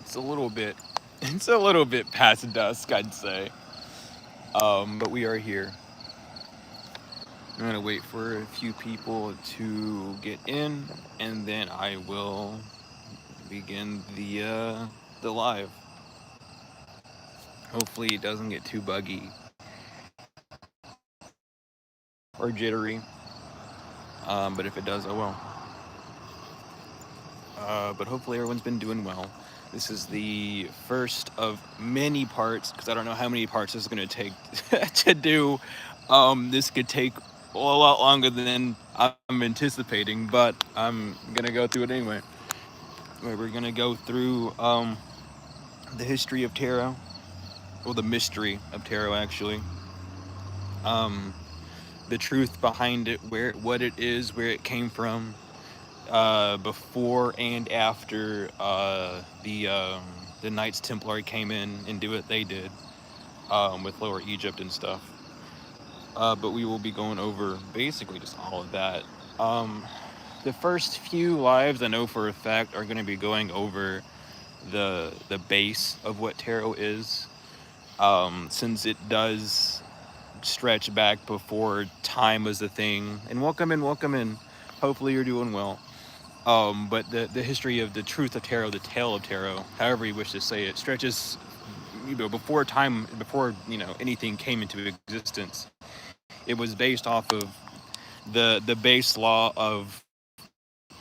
It's a little bit, it's a little bit past dusk, I'd say. But we are here. I'm gonna wait for a few people to get in, and then I will begin the live. Hopefully, it doesn't get too buggy or jittery. But if it does, oh well. But hopefully, everyone's been doing well. This is the first of many parts because I don't know how many parts this is gonna take to do. This could take a lot longer than I'm anticipating, but I'm gonna go through it anyway. We're gonna go through the history of tarot, or the mystery of tarot, actually. Um, the truth behind it, what it is, where it came from, before and after the Knights Templar came in and do what they did with Lower Egypt and stuff. But we will be going over basically just all of that. The first few lives, I know for a fact, are going to be going over the base of what tarot is, since it does stretch back before time was a thing. And welcome in, welcome in. Hopefully you're doing well. But the history of the truth of tarot, the tale of tarot, however you wish to say it, stretches, before time, before anything came into existence. It was based off of the base law of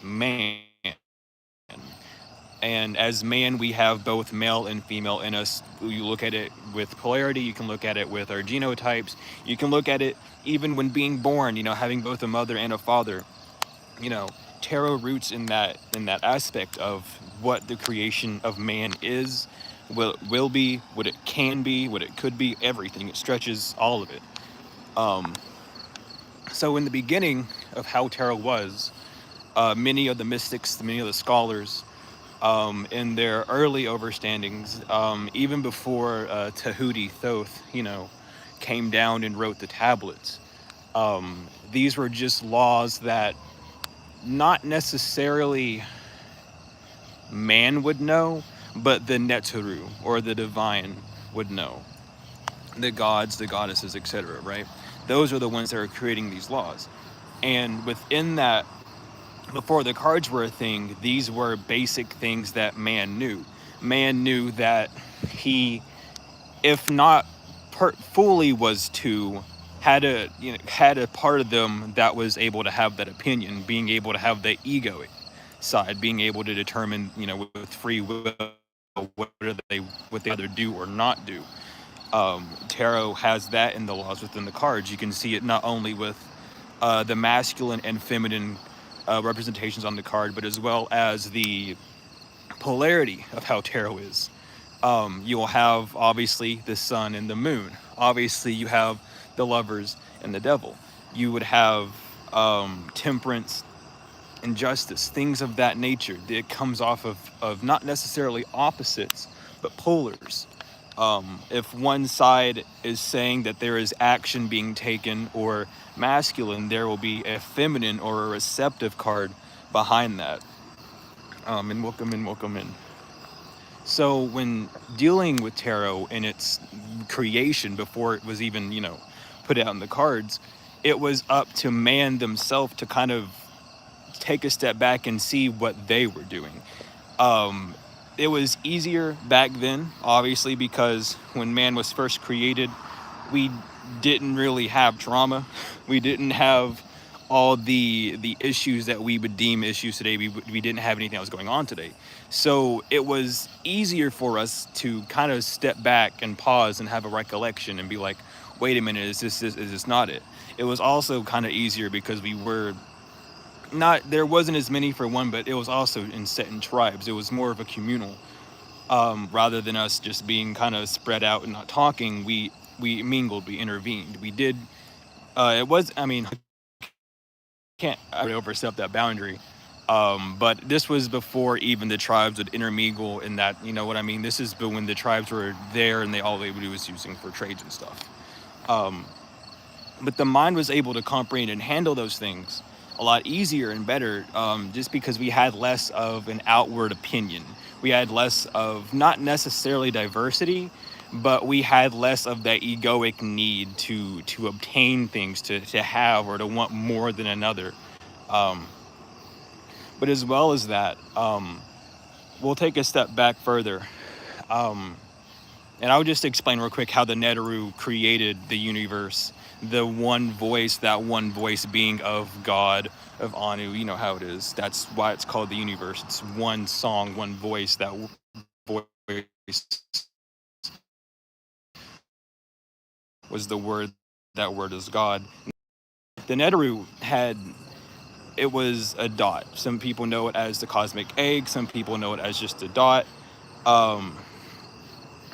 man. And as man, we have both male and female in us. You look at it with polarity, you can look at it with our genotypes, you can look at it even when being born, having both a mother and a father. Tarot roots in that aspect of what the creation of man is, will be, what it can be, what it could be, everything. It stretches all of it. So in the beginning of how tarot was, many of the mystics, many of the scholars, in their early overstandings, even before Tahuti Thoth, came down and wrote the tablets, these were just laws that not necessarily man would know, but the Neturu, or the divine, would know. The gods, the goddesses, etc., right? Those are the ones that are creating these laws. And within that, before the cards were a thing, these were basic things that man knew. Man knew that he, if not fully was to, had a part of them that was able to have that opinion, being able to have the egoic side, being able to determine, with free will, what they either do or not do. Tarot has that in the laws within the cards. You can see it not only with the masculine and feminine representations on the card, but as well as the polarity of how tarot is. You'll have, obviously, the sun and the moon. Obviously, you have the lovers and the devil. You would have temperance and justice, things of that nature. It comes off of not necessarily opposites, but polars. If one side is saying that there is action being taken or masculine, there will be a feminine or a receptive card behind that. And welcome in, welcome in. So when dealing with tarot in its creation, before it was even, put out in the cards, it was up to man themselves to kind of take a step back and see what they were doing. It was easier back then, obviously, because when man was first created, we didn't really have trauma. We didn't have all the issues that we would deem issues today. We didn't have anything that was going on today. So it was easier for us to kind of step back and pause and have a recollection and be like, wait a minute, is this not it? It was also kind of easier because we were not, there wasn't as many for one, but it was also set in tribes. It was more of a communal, rather than us just being kind of spread out and not talking. We mingled, we intervened, we did. It was, I mean, can't overstep that boundary. But this was before even the tribes would intermingle in that, you know what I mean? This is when the tribes were there and all they would do was using for trades and stuff. But the mind was able to comprehend and handle those things a lot easier and better, just because we had less of an outward opinion. We had less of, not necessarily diversity, but we had less of that egoic need to obtain things, to have or to want more than another. Um, but as well as that, we'll take a step back further. Um, and I'll just explain real quick how the Neteru created the universe. The one voice being of God, of Anu. You know how it is. That's why it's called the universe. It's one song, one voice. That voice was the word. That word is God. The Neteru had, it was a dot. Some people know it as the cosmic egg. Some people know it as just a dot. Um,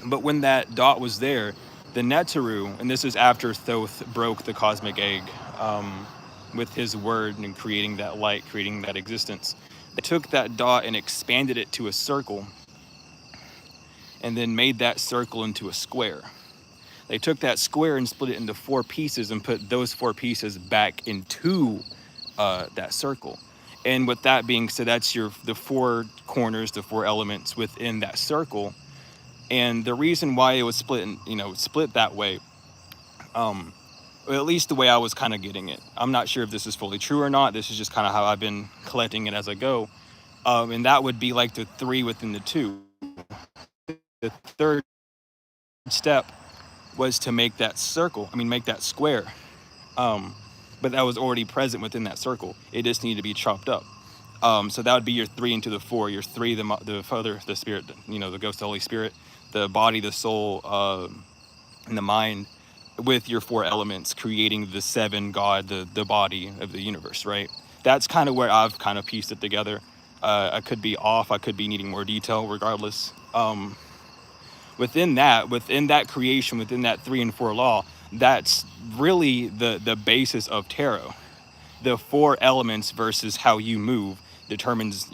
But when that dot was there, the Neteru, and this is after Thoth broke the cosmic egg, um, with his word and creating that light, creating that existence, they took that dot and expanded it to a circle, and then made that circle into a square. They took that square and split it into four pieces and put those four pieces back into that circle. And with that being said, that's the four corners, the four elements within that circle. And the reason why it was split, split that way, um, or at least the way I was kind of getting it. I'm not sure if this is fully true or not. This is just kind of how I've been collecting it as I go. And that would be like the three within the two. The third step was to make that circle. Make that square. Um, but that was already present within that circle. It just needed to be chopped up. So that would be your three into the four. Your three, the Father, the Spirit, the Ghost, the Holy Spirit, the body, the soul, and the mind, with your four elements, creating the seven God, the body of the universe, right? That's kind of where I've kind of pieced it together. I could be off. I could be needing more detail. Regardless, within that creation, within that 3 and 4 law, that's really the basis of tarot. The four elements versus how you move determines,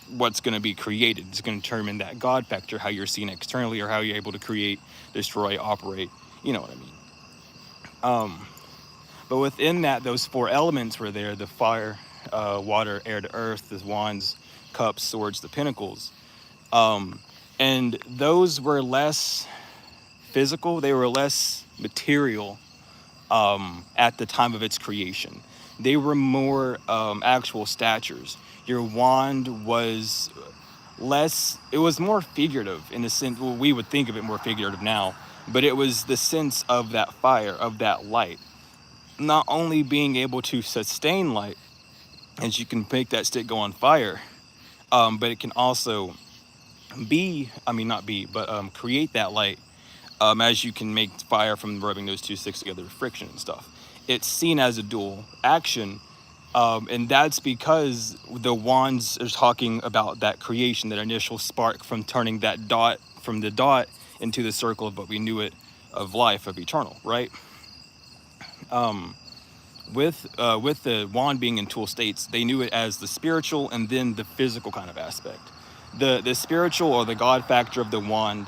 what's going to be created. It's going to determine that God factor, how you're seen externally, or how you're able to create, destroy, operate. You know what I mean? But within that, those four elements were there: the fire, water, air to earth, the wands, cups, swords, the pinnacles. And those were less physical, they were less material, at the time of its creation. They were more, actual statures. Your wand was less, it was more figurative in the sense, well, we would think of it more figurative now, but it was the sense of that fire, of that light. Not only being able to sustain light, as you can make that stick go on fire, but it can also not be, but create that light, as you can make fire from rubbing those two sticks together with friction and stuff. It's seen as a dual action, and that's because the wands are talking about that creation, that initial spark from turning that dot, from the dot into the circle of what we knew it, of life, of eternal, right? With the wand being in tool states, they knew it as the spiritual and then the physical kind of aspect. The spiritual, or the God factor of the wand,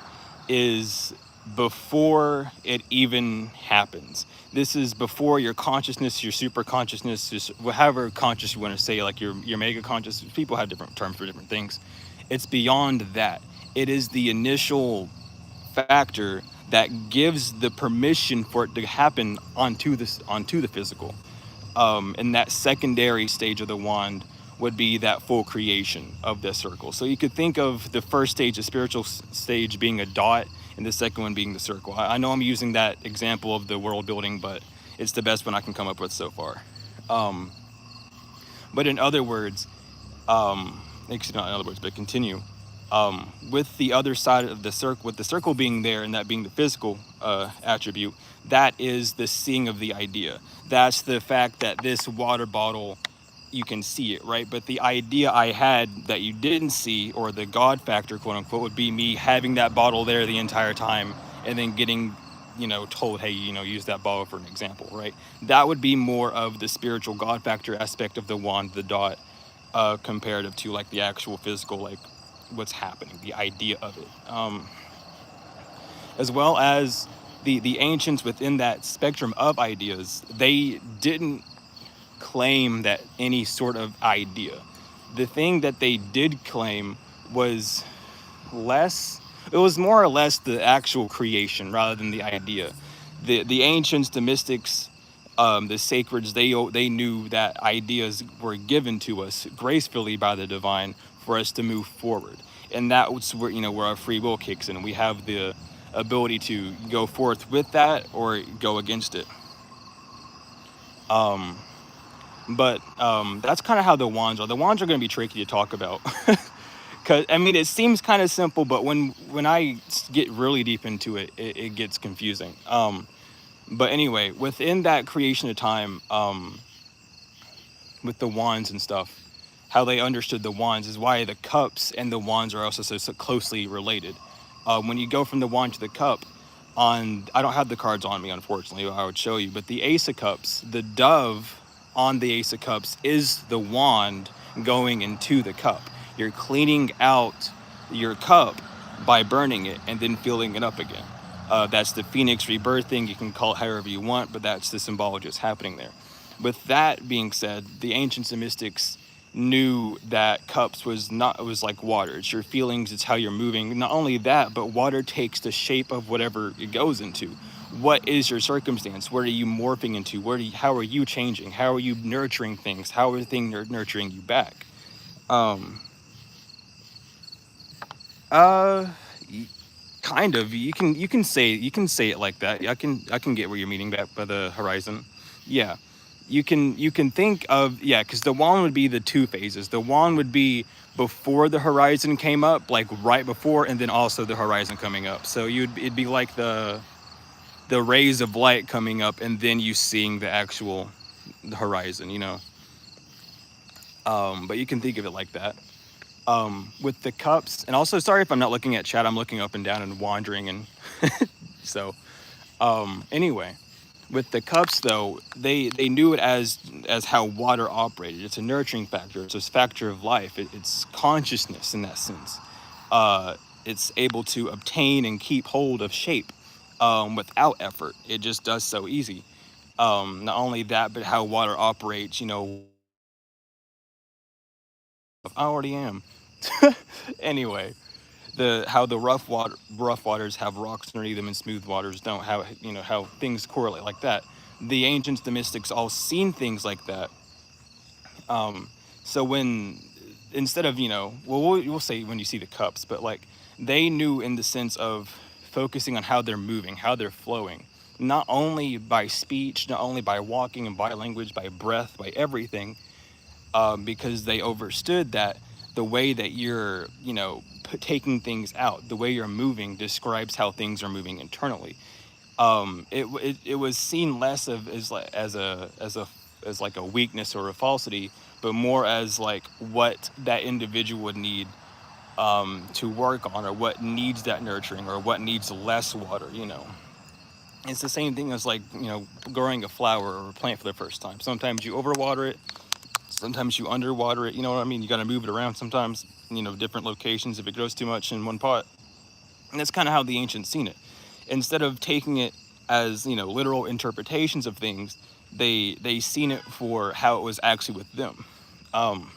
is before it even happens. This is before your consciousness, your super consciousness, just however conscious you want to say, like your mega conscious. People have different terms for different things. It's beyond that. It is the initial factor that gives the permission for it to happen onto the physical. And that secondary stage of the wand would be that full creation of the circle. So you could think of the first stage, the spiritual stage, being a dot, and the second one being the circle. I know I'm using that example of the world building, but it's the best one I can come up with so far. Um, but in other words, excuse me, not in other words, but continue. With the other side of the circle, with the circle being there and that being the physical attribute, that is the seeing of the idea. That's the fact that this water bottle, you can see it, right? But the idea I had that you didn't see, or the God factor, quote unquote, would be me having that bottle there the entire time and then getting, told, hey, use that bottle for an example, right? That would be more of the spiritual God factor aspect of the wand, the dot, comparative to like the actual physical, like what's happening, the idea of it, as well as the ancients within that spectrum of ideas. They didn't claim that any sort of idea. The thing that they did claim was less, it was more or less the actual creation rather than the idea. The ancients, the mystics, the sacreds, they knew that ideas were given to us gracefully by the divine for us to move forward, and that's where, where our free will kicks in. We have the ability to go forth with that or go against it. Um, but that's kind of how the wands are. The wands are going to be tricky to talk about. Cause I mean, it seems kind of simple, but when I get really deep into it, it gets confusing. But anyway, within that creation of time, with the wands and stuff, how they understood the wands is why the cups and the wands are also so closely related. When you go from the wand to the cup, I don't have the cards on me, unfortunately. I would show you, but the Ace of Cups, the dove on the Ace of Cups is the wand going into the cup. You're cleaning out your cup by burning it and then filling it up again. That's the phoenix rebirthing. You can call it however you want, but that's the symbology that's happening there. With that being said, the ancients and mystics knew that cups was not, it was like water. It's your feelings, it's how you're moving. Not only that, but water takes the shape of whatever it goes into. What is your circumstance? What are you morphing into? How are you changing? How are you nurturing things? How are things nurturing you back? Um, uh, kind of. You can say it like that. I can get where you're meaning that by the horizon. Yeah, you can think of, yeah, because the wand would be the two phases. The wand would be before the horizon came up, like right before, and then also the horizon coming up. So it'd be like the rays of light coming up, and then you seeing the actual horizon. But you can think of it like that. With the cups, and also sorry if I'm not looking at chat. I'm looking up and down and wandering, and so anyway, with the cups though, they knew it as how water operated. It's a nurturing factor. It's a factor of life. It's consciousness in that sense. It's able to obtain and keep hold of shape without effort. It just does so easy. Not only that, but how water operates. I already am. Anyway, the how the rough waters have rocks underneath them and smooth waters don't. How things correlate like that. The ancients, the mystics, all seen things like that. So when, instead of, well, we'll say when you see the cups, but like they knew in the sense of focusing on how they're moving, how they're flowing, not only by speech, not only by walking and by language, by breath, by everything, because they understood that the way that you're, taking things out, the way you're moving describes how things are moving internally. It was seen less of as like a weakness or a falsity, but more as like what that individual would need to work on, or what needs that nurturing, or what needs less water. It's the same thing as like, growing a flower or a plant for the first time. Sometimes you overwater it, sometimes you underwater it. You know what I mean? You got to move it around sometimes, different locations if it grows too much in one pot. And that's kind of how the ancients seen it. Instead of taking it as, literal interpretations of things, they seen it for how it was actually with them. Um,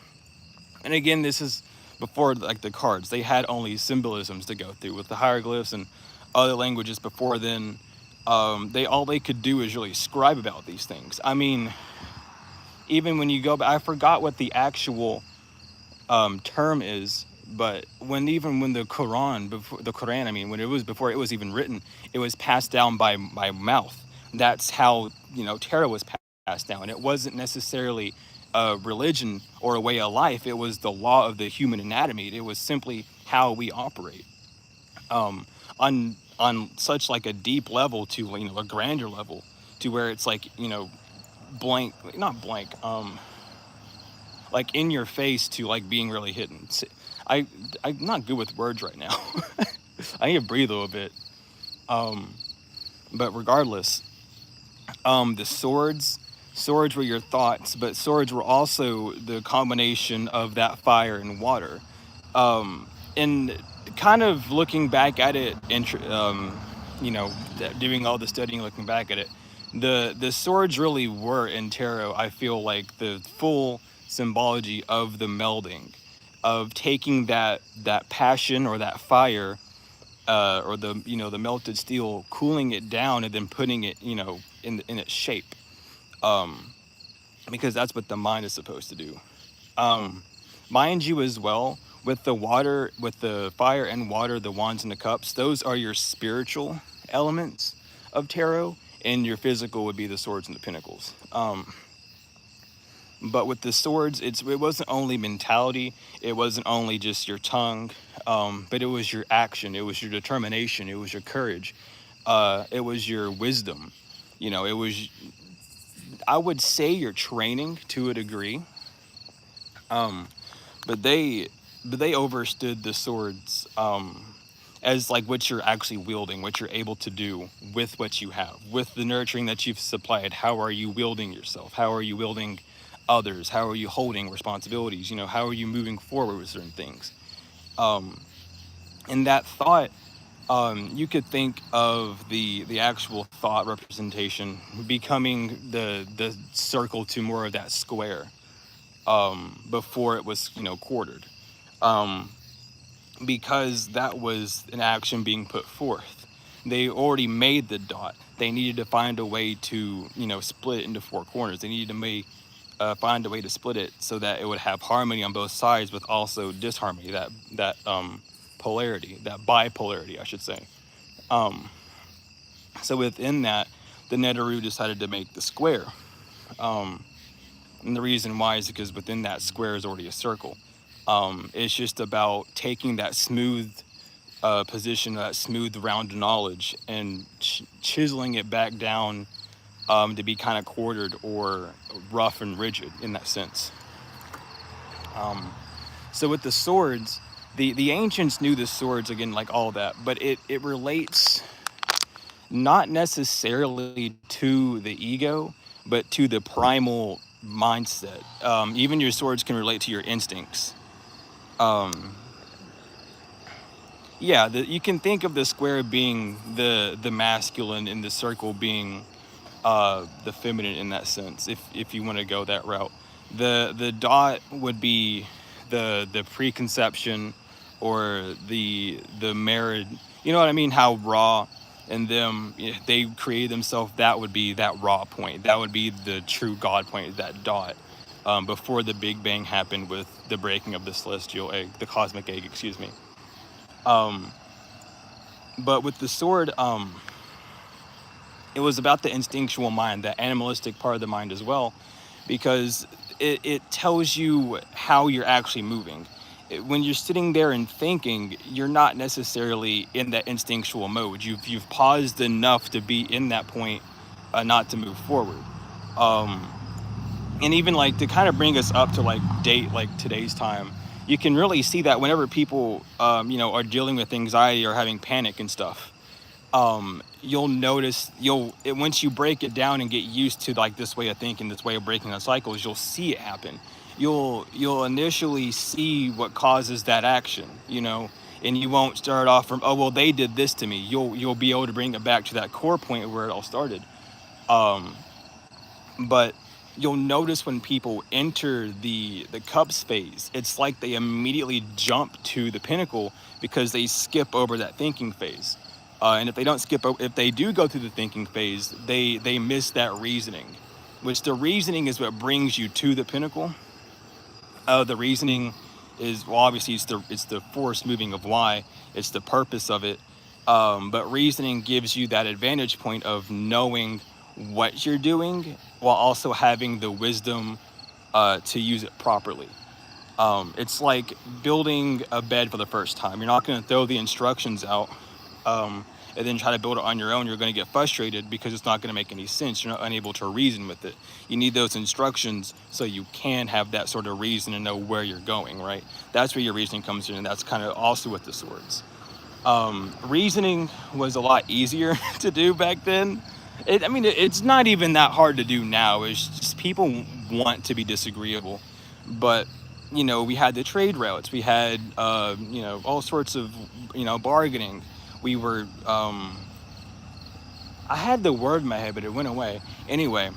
and again, this is before like the cards. They had only symbolisms to go through with the hieroglyphs and other languages before then. They could do is really scribe about these things. I mean, even when you go back, I forgot what the actual term is, but when the Quran, I mean, when it was before it was even written, it was passed down by mouth. That's how, tarot was passed down. It wasn't necessarily a religion or a way of life. It was the law of the human anatomy. It was simply how we operate. Um, on such like a deep level to, a grander level, to where it's like, blank, not blank, like in your face, to like being really hidden. I'm not good with words right now. I need to breathe a little bit. Um, but regardless, the swords were your thoughts, but swords were also the combination of that fire and water. And kind of looking back at it, and doing all the studying, looking back at it, The swords really were in tarot, I feel like, the full symbology of the melding, of taking that passion or that fire, or the, the melted steel, cooling it down and then putting it, in its shape, um because that's what the mind is supposed to do. um Mind you, as well, with the water, with the fire and water, the wands and the cups, those are your spiritual elements of tarot, and your physical would be the swords and the pinnacles. But with the swords, it wasn't only mentality, it wasn't only just your tongue, but it was your action, it was your determination, it was your courage, it was your wisdom. It was, I would say, your training to a degree. Um, but they overstood the swords, as like what you're actually wielding, what you're able to do with what you have, with the nurturing that you've supplied. How are you wielding yourself? How are you wielding others? How are you holding responsibilities? How are you moving forward with certain things? Um, and that thought, you could think of the actual thought representation becoming the circle to more of that square, before it was, quartered. Um, because that was an action being put forth. They already made the dot. They needed to find a way to, split it into four corners. They needed to find a way to split it so that it would have harmony on both sides, with also disharmony, that polarity, that bipolarity, I should say. Um, so within that, the Neteru decided to make the square. Um, and the reason why is because within that square is already a circle. It's just about taking that smooth, position, that smooth round knowledge, and chiseling it back down, to be kind of quartered or rough and rigid in that sense. Um, so with the swords, the ancients knew the swords, again, like all that, but it relates not necessarily to the ego, but to the primal mindset. Even your swords can relate to your instincts. Um, yeah, you can think of the square being the masculine, and the circle being, the feminine in that sense. If you want to go that route, the dot would be the preconception, or the marriage. You know what I mean? How raw, and them, they created themselves. That would be that raw point. That would be the true God point. That dot. Before the Big Bang happened with the breaking of the celestial egg, the cosmic egg, excuse me. Um, but with the sword, it was about the instinctual mind, that animalistic part of the mind as well, because it tells you how you're actually moving. When you're sitting there and thinking, you're not necessarily in that instinctual mode. You've paused enough to be in that point, not to move forward. Um, and even like to kind of bring us up to like date, like today's time, you can really see that whenever people, are dealing with anxiety or having panic and stuff, you'll notice, once you break it down and get used to like this way of thinking, this way of breaking the cycles, you'll see it happen. You'll initially see what causes that action, and you won't start off from, oh well, they did this to me. You'll be able to bring it back to that core point where it all started. um but you'll notice when people enter the cups phase, it's like they immediately jump to the pinnacle, because they skip over that thinking phase. And if they don't skip over, if they do go through the thinking phase, they miss that reasoning, which the reasoning is what brings you to the pinnacle. The reasoning is, well, obviously it's the force moving of why, it's the purpose of it. But reasoning gives you that advantage point of knowing what you're doing, while also having the wisdom, to use it properly. It's like building a bed for the first time. You're not going to throw the instructions out, and then try to build it on your own. You're going to get frustrated because it's not going to make any sense. You're not unable to reason with it. You need those instructions so you can have that sort of reason and know where you're going, right? That's where your reasoning comes in, and that's kind of also with the swords. Reasoning was a lot easier to do back then. It's not even that hard to do now. It's just people want to be disagreeable. But, we had the trade routes. We had, all sorts of, bargaining. We were, I had the word in my head, but it went away. Anyway,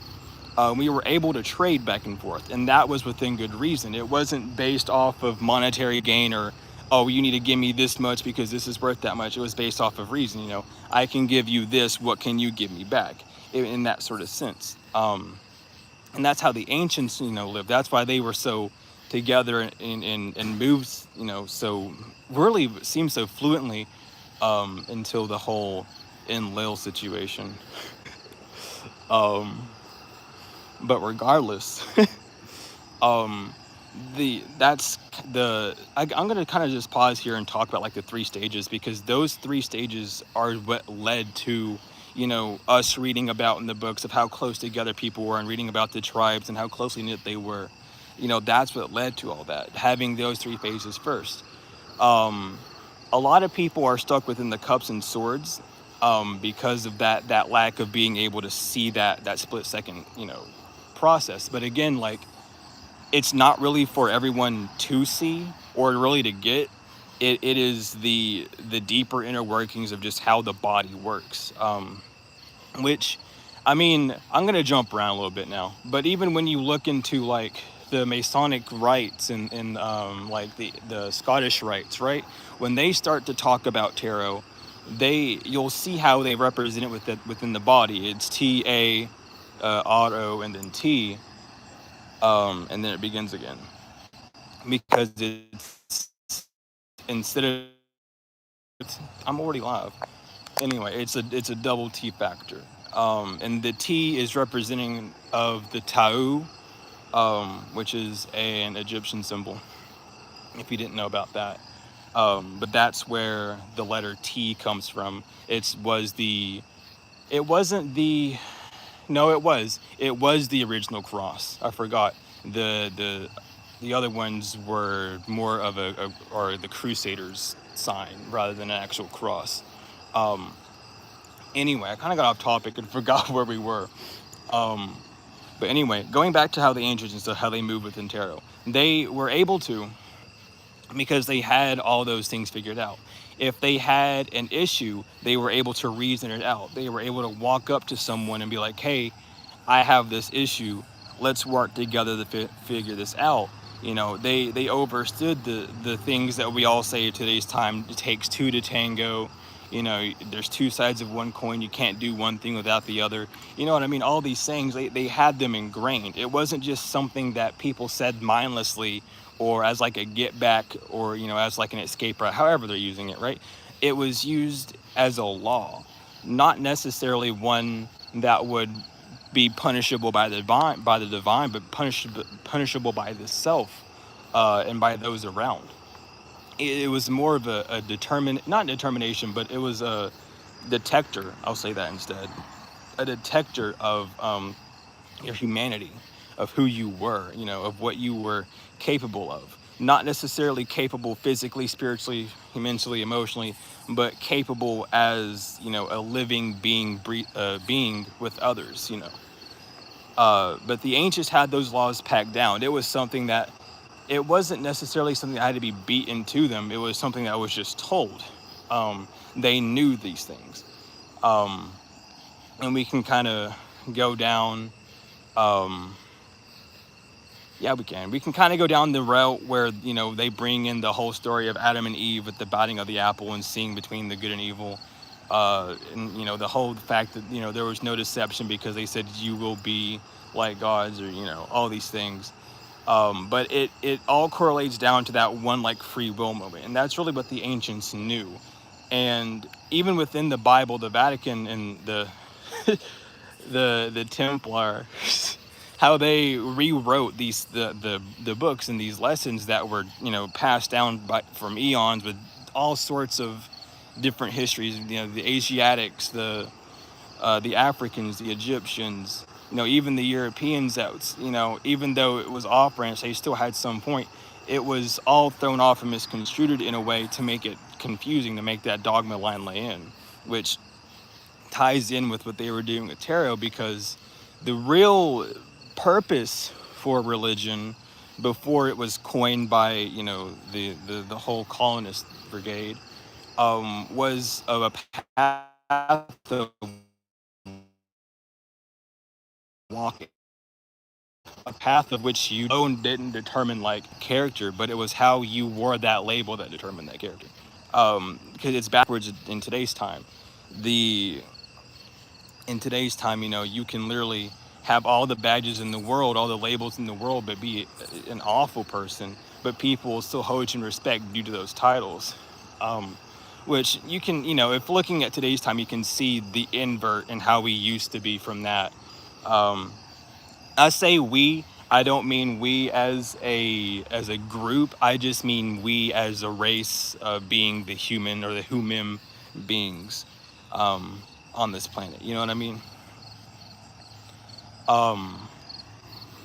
we were able to trade back and forth, and that was within good reason. It wasn't based off of monetary gain or, oh, you need to give me this much because this is worth that much. It was based off of reason. I can give you this. What can you give me back? In that sort of sense. And that's how the ancients, lived. That's why they were so together and moved, so really seemed so fluently until the whole Enlil situation. Um, but regardless, um, the that's I'm gonna kind of just pause here and talk about like the three stages, because those three stages are what led to us reading about in the books of how close together people were, and reading about the tribes and how closely knit they were. That's what led to all that, having those three phases first. um a lot of people are stuck within the cups and swords, because of that lack of being able to see that split second process. But again, like, it's not really for everyone to see or really to get. It is the deeper inner workings of just how the body works. Which, I mean, I'm gonna jump around a little bit now, but even when you look into like the Masonic rites and like the Scottish rites, right? When they start to talk about tarot, you'll see how they represent it within the body. It's TA, auto, and then T, and then it begins again, because instead of I'm already live. Anyway, it's a double T factor. And the T is representing of the Tau, which is an Egyptian symbol, if you didn't know about that. But that's where the letter T comes from. It wasn't the, no, it was the original cross. I forgot. The other ones were more of or the Crusaders sign rather than an actual cross. Um, anyway, I kind of got off topic and forgot where we were. Um, but anyway, going back to how the ancients and stuff, how they move within tarot, they were able to, because they had all those things figured out. If they had an issue, they were able to reason it out. They were able to walk up to someone and be like, hey, I have this issue. Let's work together to figure this out. They overstood the things that we all say today's time. It takes two to tango. There's two sides of one coin. You can't do one thing without the other. You know what I mean? All these sayings, they had them ingrained. It wasn't just something that people said mindlessly or as like a get back, or as like an escape route, however they're using it, right? It was used as a law, not necessarily one that would be punishable by the divine, but punishable by the self, and by those around. It was more of a not determination, but it was a detector. I'll say that instead. A detector of your humanity, of who you were, of what you were capable of. Not necessarily capable physically, spiritually, mentally, emotionally, but capable as a living being with others. But the ancients had those laws packed down. It was something that, it wasn't necessarily something that had to be beaten to them. It was something that was just told. They knew these things. Um, and we can kind of go down, um, yeah, we can. We can kind of go down the route where, they bring in the whole story of Adam and Eve with the biting of the apple and seeing between the good and evil. And, the whole fact that, there was no deception because they said you will be like gods, or, all these things. But it all correlates down to that one like free will moment. And that's really what the ancients knew. And even within the Bible, the Vatican and the the Templars, how they rewrote the books and these lessons that were passed down from eons, with all sorts of different histories. The Asiatics, the Africans, the Egyptians, even the Europeans. That even though it was off branch, they still had some point. It was all thrown off and misconstrued in a way to make it confusing, to make that dogma line lay in, which ties in with what they were doing with tarot, because the real purpose for religion, before it was coined by the whole colonist brigade, was of a path of walking a path of which you alone didn't determine like character, but it was how you wore that label that determined that character. Because it's backwards in today's time. The in today's time, you can literally have all the badges in the world, all the labels in the world, but be an awful person, but people will still hold you in respect due to those titles. Um, which you can, if looking at today's time, you can see the invert in how we used to be from that. Um, I say we. I don't mean we as a group. I just mean we as a race, being the human or the humim beings um, on this planet. You know what I mean? Um,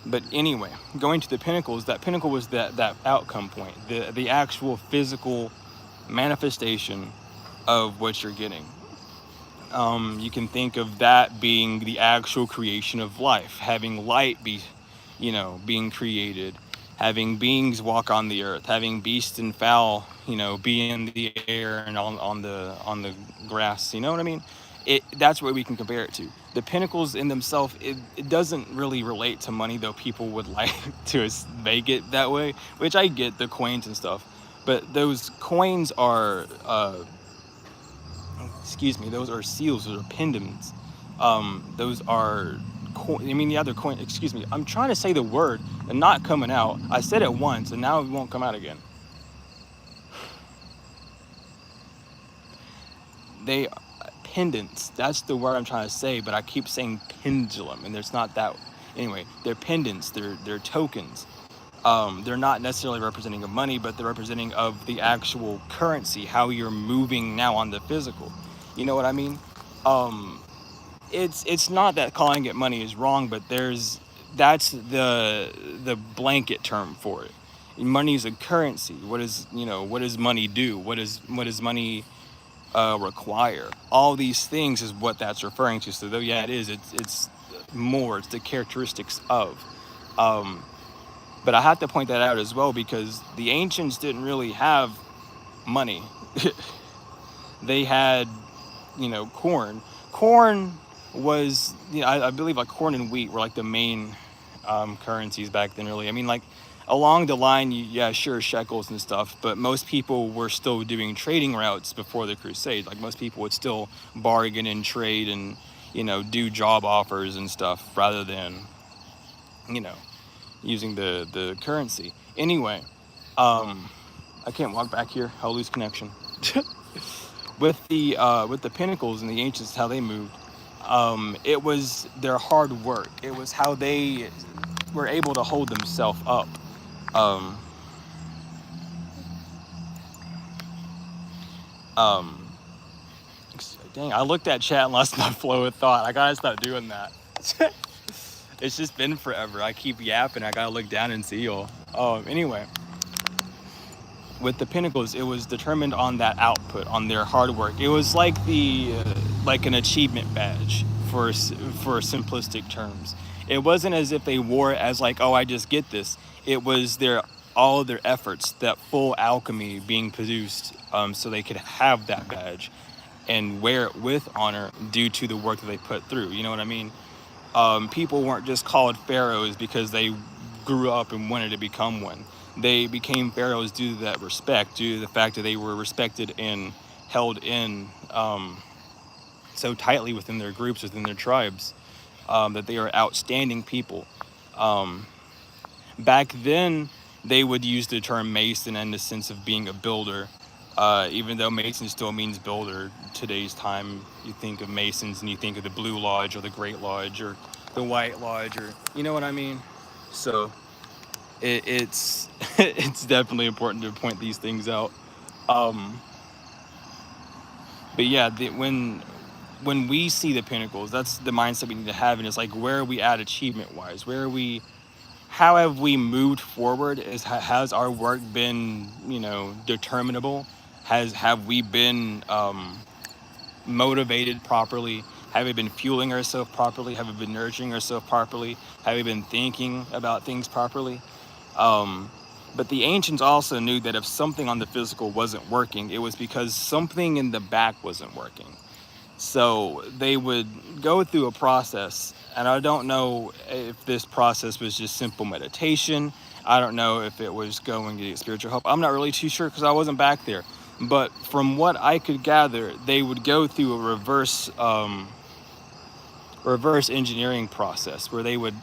but anyway, going to the pinnacles, that pinnacle was that outcome point, the actual physical manifestation of what you're getting. You can think of that being the actual creation of life, having light be, being created, having beings walk on the earth, having beast and fowl, be in the air and on the grass. You know what I mean? That's what we can compare it to. The pinnacles in themselves, it doesn't really relate to money, though people would like to make it that way, which I get the coins and stuff, but those coins are. Excuse me, those are seals, those are pendants. Those are the other coin, excuse me, I'm trying to say the word and not coming out. I said it once and now it won't come out again. They pendants, that's the word I'm trying to say, but I keep saying pendulum and there's not that. Anyway, they're pendants, they're tokens. They're not necessarily representing of money, but they're representing of the actual currency, how you're moving now on the physical. You know what I mean? Um, it's not that calling it money is wrong, but that's the blanket term for it. Money is a currency. What does money do? What does money require? All these things is what that's referring to. So though, yeah, it is. It's more. It's the characteristics of. Um, but I have to point that out as well because the ancients didn't really have money. They had, corn. Corn was, I believe like corn and wheat were like the main currencies back then, really. I mean, like along the line, yeah, sure, shekels and stuff, but most people were still doing trading routes before the Crusades. Like most people would still bargain and trade and, do job offers and stuff rather than, you know, using the currency. Anyway, I can't walk back here. I'll lose connection. With the pinnacles and the ancients, how they moved, it was their hard work. It was how they were able to hold themselves up. Um, um, Dang, I looked at chat and lost my flow of thought. I gotta stop doing that. It's just been forever. I keep yapping. I gotta look down and see y'all. Anyway, with the pinnacles, it was determined on that output, on their hard work. It was like like an achievement badge for simplistic terms. It wasn't as if they wore it as like, oh, I just get this. It was all of their efforts, that full alchemy being produced, so they could have that badge and wear it with honor due to the work that they put through. You know what I mean? People weren't just called pharaohs because they grew up and wanted to become one. They became pharaohs due to that respect, due to the fact that they were respected and held in so tightly within their groups, within their tribes, that they are outstanding people. Um, Back then, they would use the term mason in the sense of being a builder. Even though mason still means builder, today's time, you think of masons and you think of the Blue Lodge or the Great Lodge or the White Lodge, or you know what I mean? So it's it's definitely important to point these things out. Um, but yeah, when we see the pinnacles, that's the mindset we need to have, and it's like, where are we at achievement wise? Where are we? How have we moved forward? Has our work been, determinable? Have we been motivated properly? Have we been fueling ourselves properly? Have we been nurturing ourselves properly? Have we been thinking about things properly? Um, but the ancients also knew that if something on the physical wasn't working, it was because something in the back wasn't working. So they would go through a process, and I don't know if this process was just simple meditation. I don't know if it was going to get spiritual help. I'm not really too sure because I wasn't back there. But from what I could gather, they would go through a reverse engineering process where they would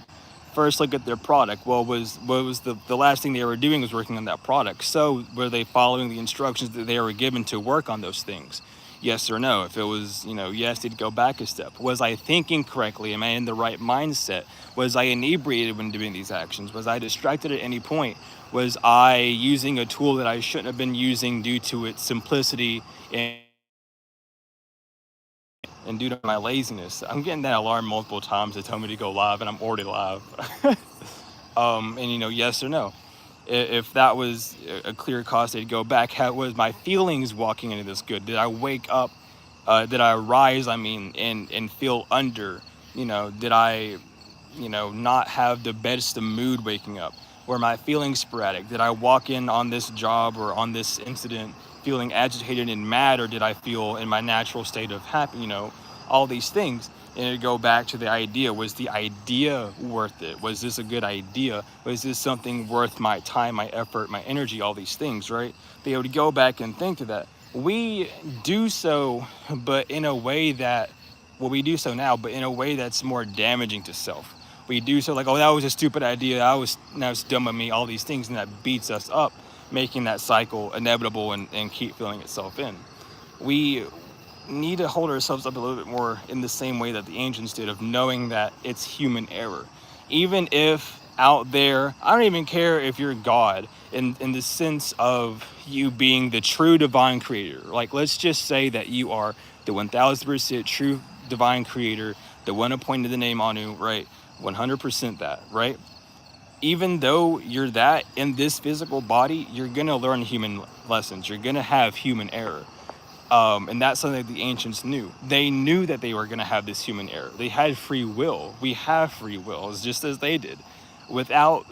first look at their product. What was the last thing they were doing was working on that product. So were they following the instructions that they were given to work on those things? Yes or no? If it was, yes, they'd go back a step. Was I thinking correctly? Am I in the right mindset? Was I inebriated when doing these actions? Was I distracted at any point? Was I using a tool that I shouldn't have been using due to its simplicity and due to my laziness? I'm getting that alarm multiple times that tell me to go live, and I'm already live. And yes or no? If that was a clear cause, they'd go back. How was my feelings walking into this good? Did I wake up? Did I rise? I mean, and feel under? Did I, not have the best of mood waking up? Were my feelings sporadic? Did I walk in on this job or on this incident feeling agitated and mad, or did I feel in my natural state of happy? All these things. And it go back to the idea. Was the idea worth it? Was this a good idea? Was this something worth my time, my effort, my energy, all these things, right? They would go back and think to that. We do so, but in a way that, well, we do so now, but in a way that's more damaging to self. We do so like, oh, that was a stupid idea. That was dumb of me, all these things, and that beats us up, making that cycle inevitable and keep filling itself in. We need to hold ourselves up a little bit more in the same way that the ancients did, of knowing that it's human error. Even if out there, I don't even care if you're God in the sense of you being the true divine creator. Like, let's just say that you are the 1000% true divine creator, the one appointed the name Anu, right? 100% that, right? Even though you're that in this physical body, you're gonna learn human lessons. You're gonna have human error. And that's something that the ancients knew. They knew that they were going to have this human error. They had free will. We have free wills, just as they did. Without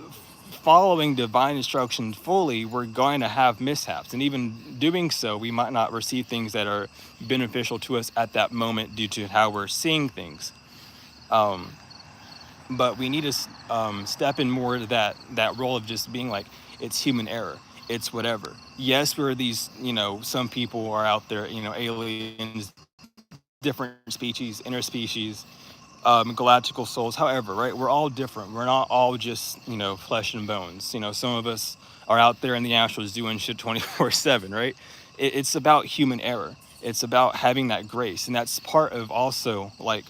following divine instruction fully, we're going to have mishaps. And even doing so, we might not receive things that are beneficial to us at that moment due to how we're seeing things. Um, but we need to step in more to that role of just being like, it's human error, it's whatever. Yes, we're these, some people are out there, aliens, different species, interspecies, galactical souls, however, right? We're all different. We're not all just, flesh and bones. Some of us are out there in the astrals doing shit 24/7, right? It's about human error. It's about having that grace. And that's part of also like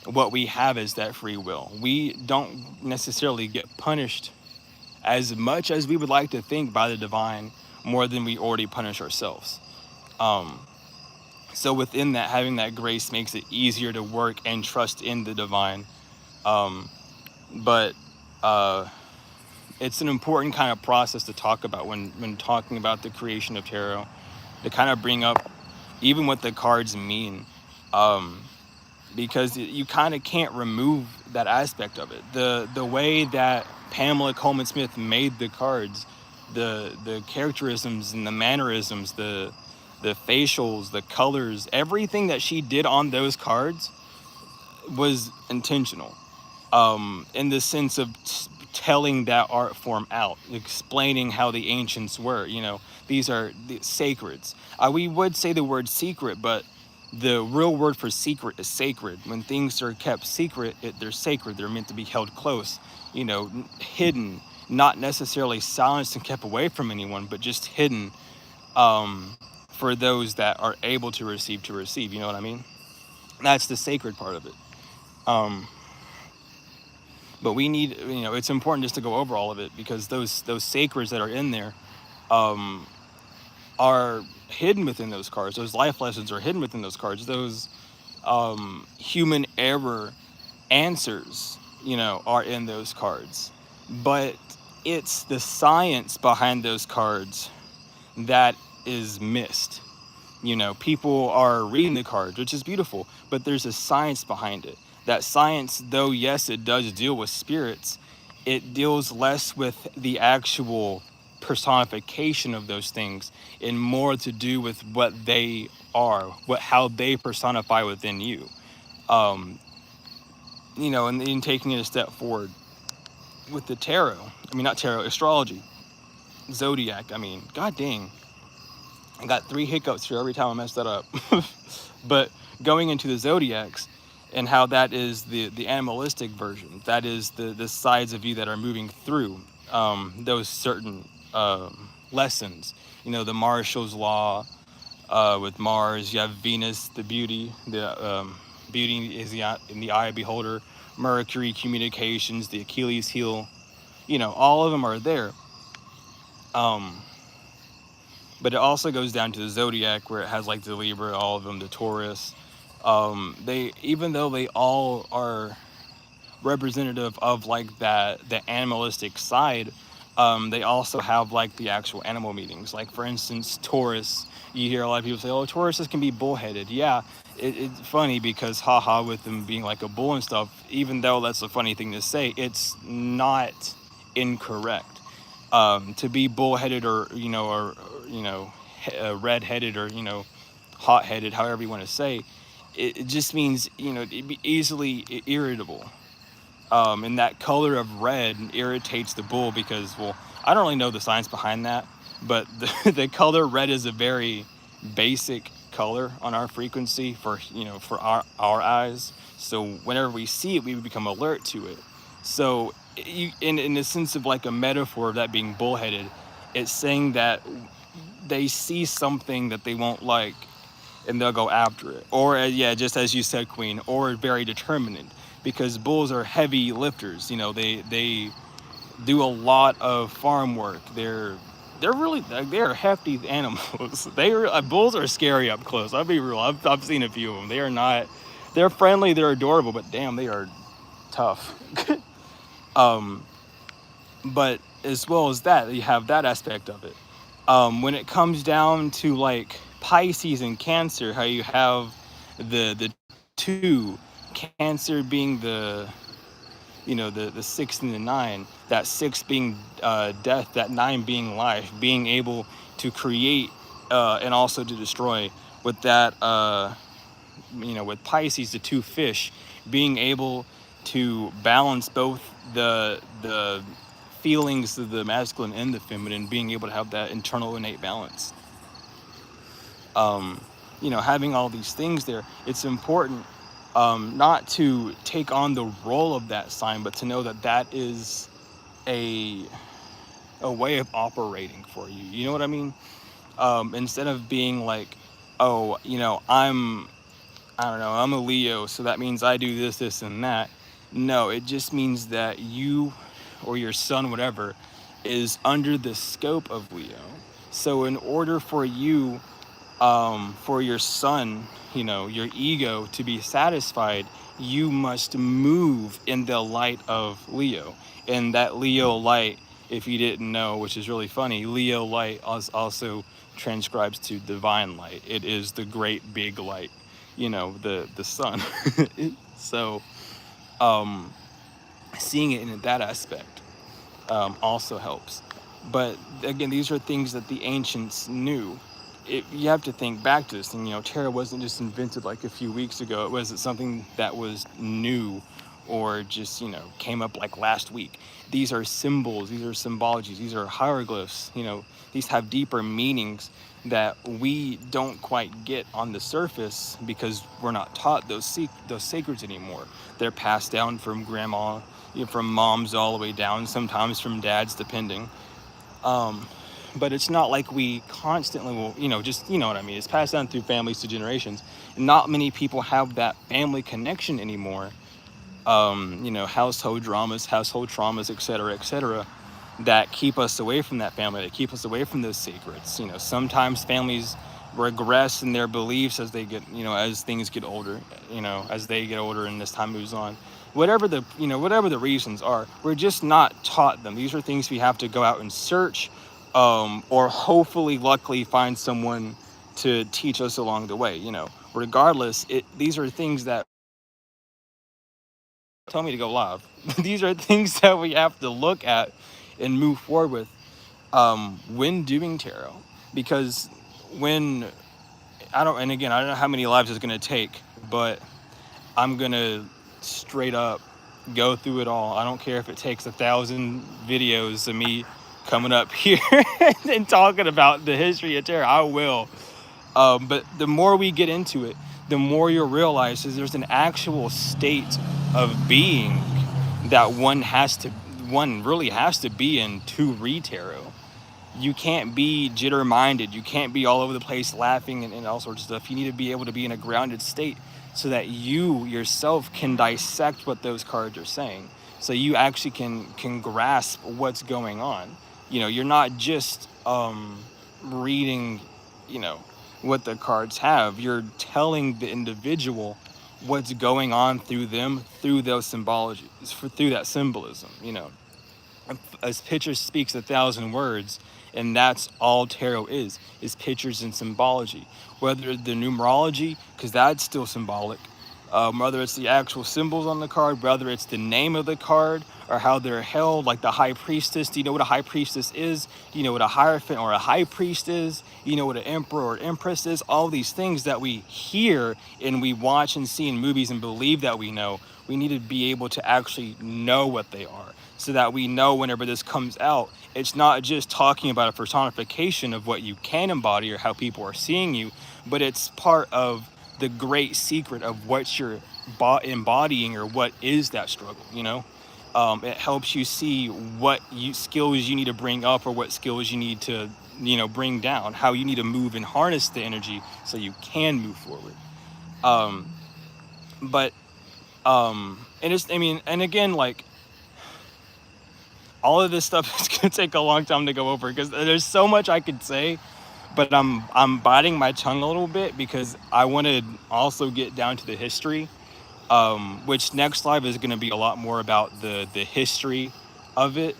what we have is that free will. We don't necessarily get punished as much as we would like to think by the divine, more than we already punish ourselves. Um, so within that, having that grace makes it easier to work and trust in the divine. Um, but uh, it's an important kind of process to talk about when talking about the creation of tarot, to kind of bring up even what the cards mean. Um, because you kind of can't remove that aspect of it. The way that Pamela Coleman Smith made the cards, the characterisms and the mannerisms, the facials, the colors, everything that she did on those cards was intentional. In the sense of telling that art form out, explaining how the ancients were. These are the sacreds. We would say the word secret, but the real word for secret is sacred. When things are kept secret, they're sacred. They're meant to be held close, hidden, not necessarily silenced and kept away from anyone, but just hidden, for those that are able to receive. You know what I mean? That's the sacred part of it. Um, but we need, it's important just to go over all of it, because those sacreds that are in there, um, are hidden within those cards. Those life lessons are hidden within those cards. Those human error answers, are in those cards. But it's the science behind those cards that is missed. People are reading the cards, which is beautiful, but there's a science behind it. That science, though, yes, it does deal with spirits, it deals less with the actual personification of those things and more to do with what they are, what how they personify within you. Um, and in taking it a step forward with the tarot, I mean not tarot, astrology, zodiac. I mean, god dang, I got three hiccups here every time I mess that up. But going into the zodiacs and how that is the animalistic version, that is the sides of you that are moving through those certain lessons. The Marshall's law with Mars. You have Venus, the beauty. The beauty is in the eye of beholder. Mercury, communications. The Achilles heel. All of them are there. Um, but it also goes down to the zodiac where it has like the Libra, all of them, the Taurus. They, even though they all are representative of like that the animalistic side, they also have like the actual animal meanings. Like for instance, Taurus. You hear a lot of people say, "Oh, Tauruses can be bullheaded." Yeah, it's funny because haha, with them being like a bull and stuff. Even though that's a funny thing to say, it's not incorrect. To be bullheaded or red-headed or hot-headed, however you want to say, it just means to be easily irritable. And that color of red irritates the bull because, well, I don't really know the science behind that, but the color red is a very basic color on our frequency for our eyes. So whenever we see it, we become alert to it. So in the sense of like a metaphor of that being bullheaded, it's saying that they see something that they won't like and they'll go after it. Or yeah, just as you said, Queen, or very determined, because bulls are heavy lifters. They do a lot of farm work. They're really, they're hefty animals. Bulls are scary up close. I'll be real. I've seen a few of them. They are not. They're friendly. They're adorable, but damn, they are tough. um, but as well as that, you have that aspect of it. When it comes down to like Pisces and Cancer, how you have the two, Cancer being the 6 and the 9, that 6 being death, that 9 being life, being able to create and also to destroy. With that, with Pisces, the two fish, being able to balance both the feelings of the masculine and the feminine, being able to have that internal innate balance. Having all these things there, it's important not to take on the role of that sign, but to know that that is a way of operating for you. You know what I mean? Instead of being like, oh, I don't know, I'm a Leo, so that means I do this, this, and that. No, it just means that you or your son, whatever, is under the scope of Leo. So in order for your son, your ego to be satisfied, you must move in the light of Leo. And that Leo light, if you didn't know, which is really funny, Leo light also transcribes to divine light. It is the great big light, the sun. So seeing it in that aspect also helps. But again, these are things that the ancients knew. You have to think back to this thing. Tarot wasn't just invented like a few weeks ago. It wasn't something that was new or just came up like last week. These are symbols, these are symbologies, these are hieroglyphs. These have deeper meanings that we don't quite get on the surface because we're not taught those sacreds anymore. They're passed down from grandma, from moms all the way down, sometimes from dads, depending. But it's not like we constantly will, just, what I mean. It's passed down through families to generations. Not many people have that family connection anymore. Household dramas, household traumas, et cetera, that keep us away from that family, that keep us away from those secrets. Sometimes families regress in their beliefs as they get, as things get older, as they get older and this time moves on. Whatever the reasons are, we're just not taught them. These are things we have to go out and search, or hopefully, luckily, find someone to teach us along the way. Regardless, these are things that tell me to go live. These are things that we have to look at and move forward with. when doing tarot, because when and again, I don't know how many lives it's going to take, but I'm going to straight up go through it all. I don't care if it takes 1,000 videos of me coming up here and talking about the history of tarot. I will. But the more we get into it, the more you'll realize is there's an actual state of being that one really has to be in to read tarot. You can't be jitter-minded. You can't be all over the place laughing and all sorts of stuff. You need to be able to be in a grounded state so that you yourself can dissect what those cards are saying. So you actually can grasp what's going on. You know, you're not just reading, you know, what the cards have. You're telling the individual what's going on through them, through those symbologies, through that symbolism, you know. As picture speaks 1,000 words, and that's all tarot is pictures and symbology. Whether the numerology, because that's still symbolic, whether it's the actual symbols on the card, whether it's the name of the card or how they're held, like the high priestess. Do you know what a high priestess is? Do you know what a hierophant or a high priest is? Do you know what an emperor or empress is? All these things that we hear and we watch and see in movies and believe that we know, we need to be able to actually know what they are, so that we know whenever this comes out, it's not just talking about a personification of what you can embody or how people are seeing you, but it's part of the great secret of what you're embodying or what is that struggle, you know? It helps you see what skills you need to bring up or what skills you need to, you know, bring down, how you need to move and harness the energy so you can move forward. And it's, I mean, and again, like, all of this stuff is going to take a long time to go over because there's so much I could say, but I'm biting my tongue a little bit because I want to also get down to the history, which next live is going to be a lot more about the history of it.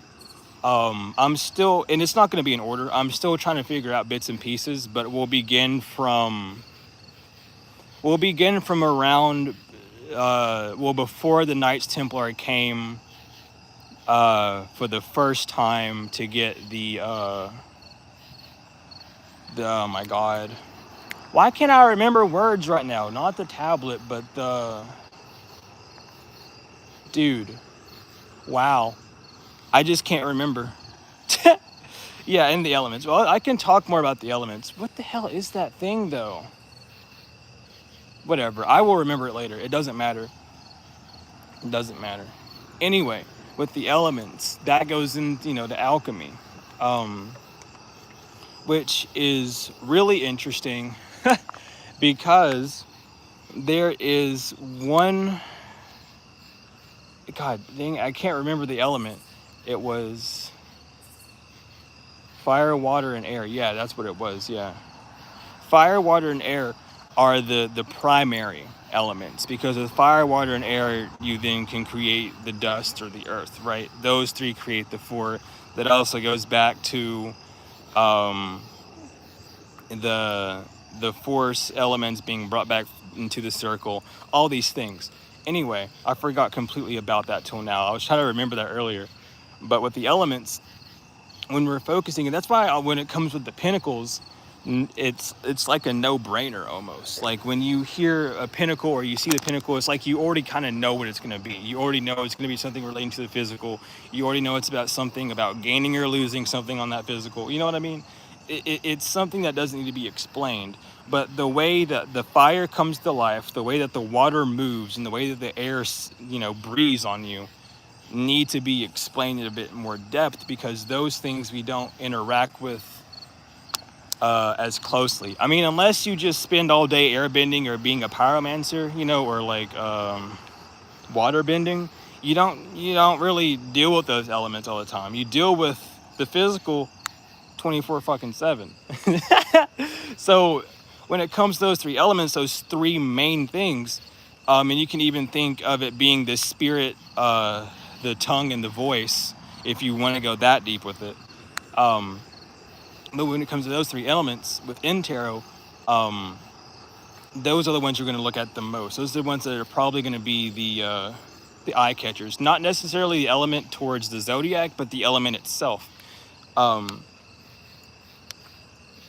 I'm still, and it's not going to be in order. I'm still trying to figure out bits and pieces, but we'll begin from around, before the Knights Templar came for the first time to get the oh my god, why can't I remember words right now? Not the tablet, but the dude. Wow, I just can't remember. Yeah, in the elements. Well, I can talk more about the elements. What the hell is that thing though? Whatever, I will remember it later. It doesn't matter. It doesn't matter. Anyway, with the elements, that goes in, you know, the alchemy, which is really interesting because there is one, god dang, I can't remember the element. It was fire, water, and air. Yeah, that's what it was. Yeah, fire, water, and air are the primary elements, because with fire, water, and air, you then can create the dust or the earth, right? Those three create the four. That also goes back to the force elements being brought back into the circle, all these things. Anyway, I forgot completely about that till now. I was trying to remember that earlier. But with the elements, when we're focusing, and that's why when it comes with the pinnacles, it's like a no-brainer almost. Like when you hear a pinnacle or you see the pinnacle, it's like you already kind of know what it's going to be. You already know it's going to be something relating to the physical. You already know it's about something about gaining or losing something on that physical. You know what I mean? It's something that doesn't need to be explained. But the way that the fire comes to life, the way that the water moves, and the way that the air, you know, breathes on you, need to be explained in a bit more depth, because those things we don't interact with as closely. I mean, unless you just spend all day airbending or being a pyromancer, you know, or like water bending, you don't really deal with those elements all the time. You deal with the physical 24/7. So when it comes to those three elements, those three main things, and you can even think of it being the spirit, the tongue, and the voice, if you want to go that deep with it. But when it comes to those three elements within tarot, those are the ones you're going to look at the most. Those are the ones that are probably going to be the eye catchers. Not necessarily the element towards the zodiac, but the element itself.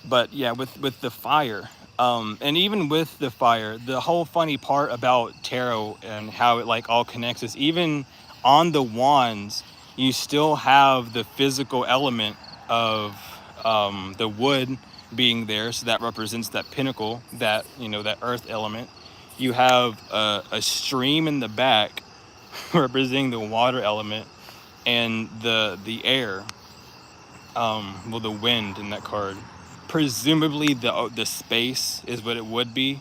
But yeah, with the fire, and even with the fire, the whole funny part about tarot and how it like all connects is even on the wands, you still have the physical element of the wood being there, so that represents that pinnacle, that that earth element. You have a stream in the back representing the water element, and the air, well, the wind in that card. Presumably the space is what it would be,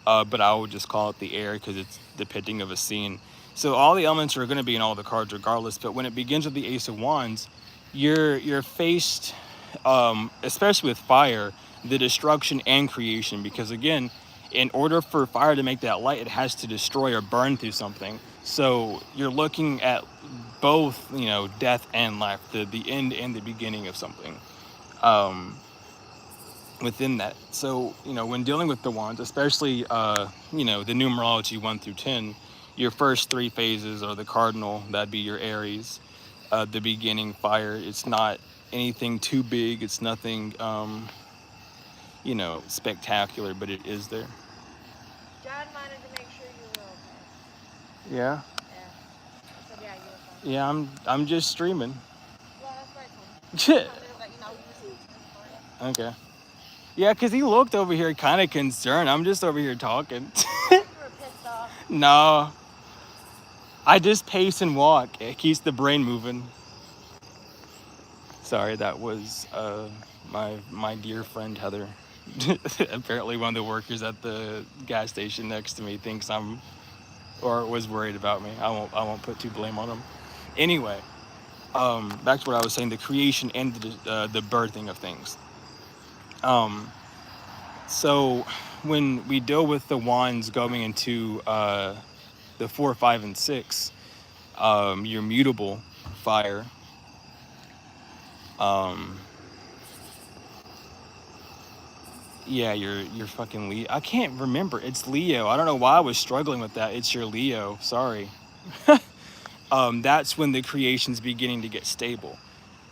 but I would just call it the air because it's depicting of a scene. So all the elements are going to be in all the cards regardless. But when it begins with the Ace of Wands, you're faced, especially with fire, the destruction and creation. Because again, in order for fire to make that light, it has to destroy or burn through something. So you're looking at both, death and life, the end and the beginning of something. Um, Within that. So, when dealing with the wands, especially, the numerology 1 through 10, your first three phases are the cardinal, that'd be your Aries, the beginning, fire. It's not anything too big, it's nothing, spectacular, but it is there. John wanted to make sure you were okay. Yeah. Yeah. I said, yeah, you're okay. Yeah, I'm just streaming. Well, that's right, Tom. I wanted to let you know you was recording. Okay. Yeah, because he looked over here kind of concerned. I'm just over here talking. You were pissed off. No. I just pace and walk. It keeps the brain moving. Sorry, that was my dear friend Heather. Apparently, one of the workers at the gas station next to me thinks I'm, or was worried about me. I won't put too blame on him. Anyway, back to what I was saying: the creation and the birthing of things. Um, so when we deal with the wands going into the 4, 5, and 6, your mutable fire. Um, yeah, you're fucking Leo. I can't remember. It's Leo. I don't know why I was struggling with that. It's your Leo. Sorry. That's when the creation's beginning to get stable.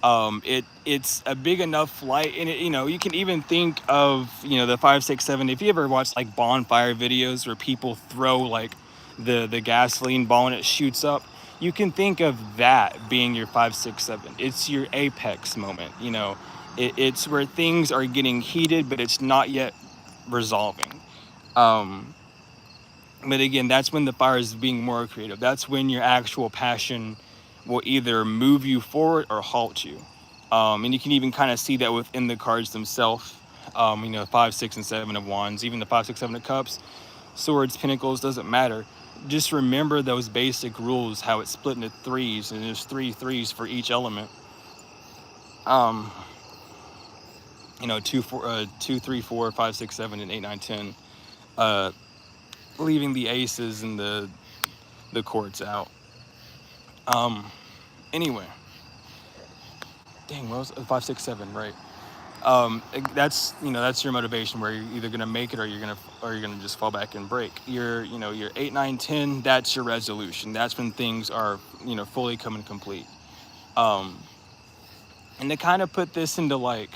It's a big enough light, and you can even think of the 5, 6, 7. If you ever watch like bonfire videos where people throw like the gasoline ball and it shoots up, you can think of that being your 5, 6, 7. It's your apex moment. It's where things are getting heated, but it's not yet resolving. Um, but again, that's when the fire is being more creative. That's when your actual passion will either move you forward or halt you. And you can even kind of see that within the cards themselves. 5, 6, and 7 of wands, even the 5, 6, 7 of cups, swords, pinnacles, doesn't matter. Just remember those basic rules, how it's split into threes, and there's three threes for each element. Um, 2, 3, 4, 5, 6, 7, and 8, 9, 10. Leaving the aces and the courts out. Anyway, dang, what was 5, 6, 7, right? That's your motivation, where you're either gonna make it or you're gonna just fall back and break. Your 8, 9, 10. That's your resolution. That's when things are fully coming complete. Um, and to kind of put this into like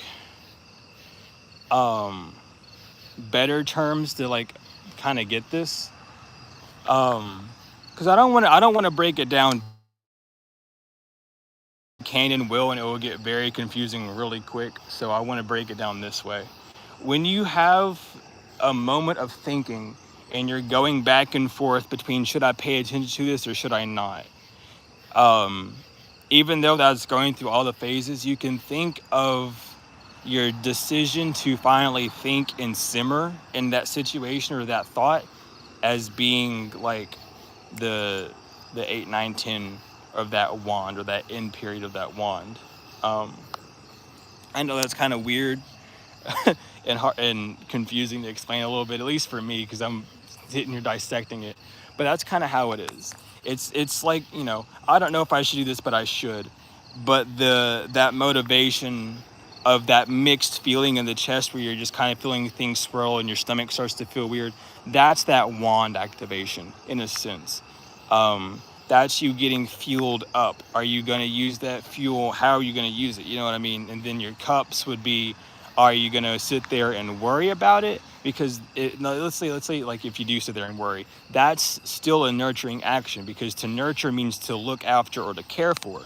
better terms to like kind of get this, because I don't want to break it down. Can and will, and it will get very confusing really quick. So I want to break it down this way. When you have a moment of thinking and you're going back and forth between should I pay attention to this or should I not, even though that's going through all the phases, you can think of your decision to finally think and simmer in that situation or that thought as being like the 8, 9, 10 of that wand, or that end period of that wand. Um, I know that's kind of weird and hard and confusing to explain a little bit, at least for me, because I'm sitting here dissecting it. But that's kind of how it is. It's like, I don't know if I should do this, but I should. But that motivation of that mixed feeling in the chest, where you're just kind of feeling things swirl and your stomach starts to feel weird, that's that wand activation in a sense. That's you getting fueled up. Are you going to use that fuel? How are you going to use it? You know what I mean? And then your cups would be Are you gonna sit there and worry about it? Because no, let's say like if you do sit there and worry, that's still a nurturing action, because to nurture means to look after or to care for.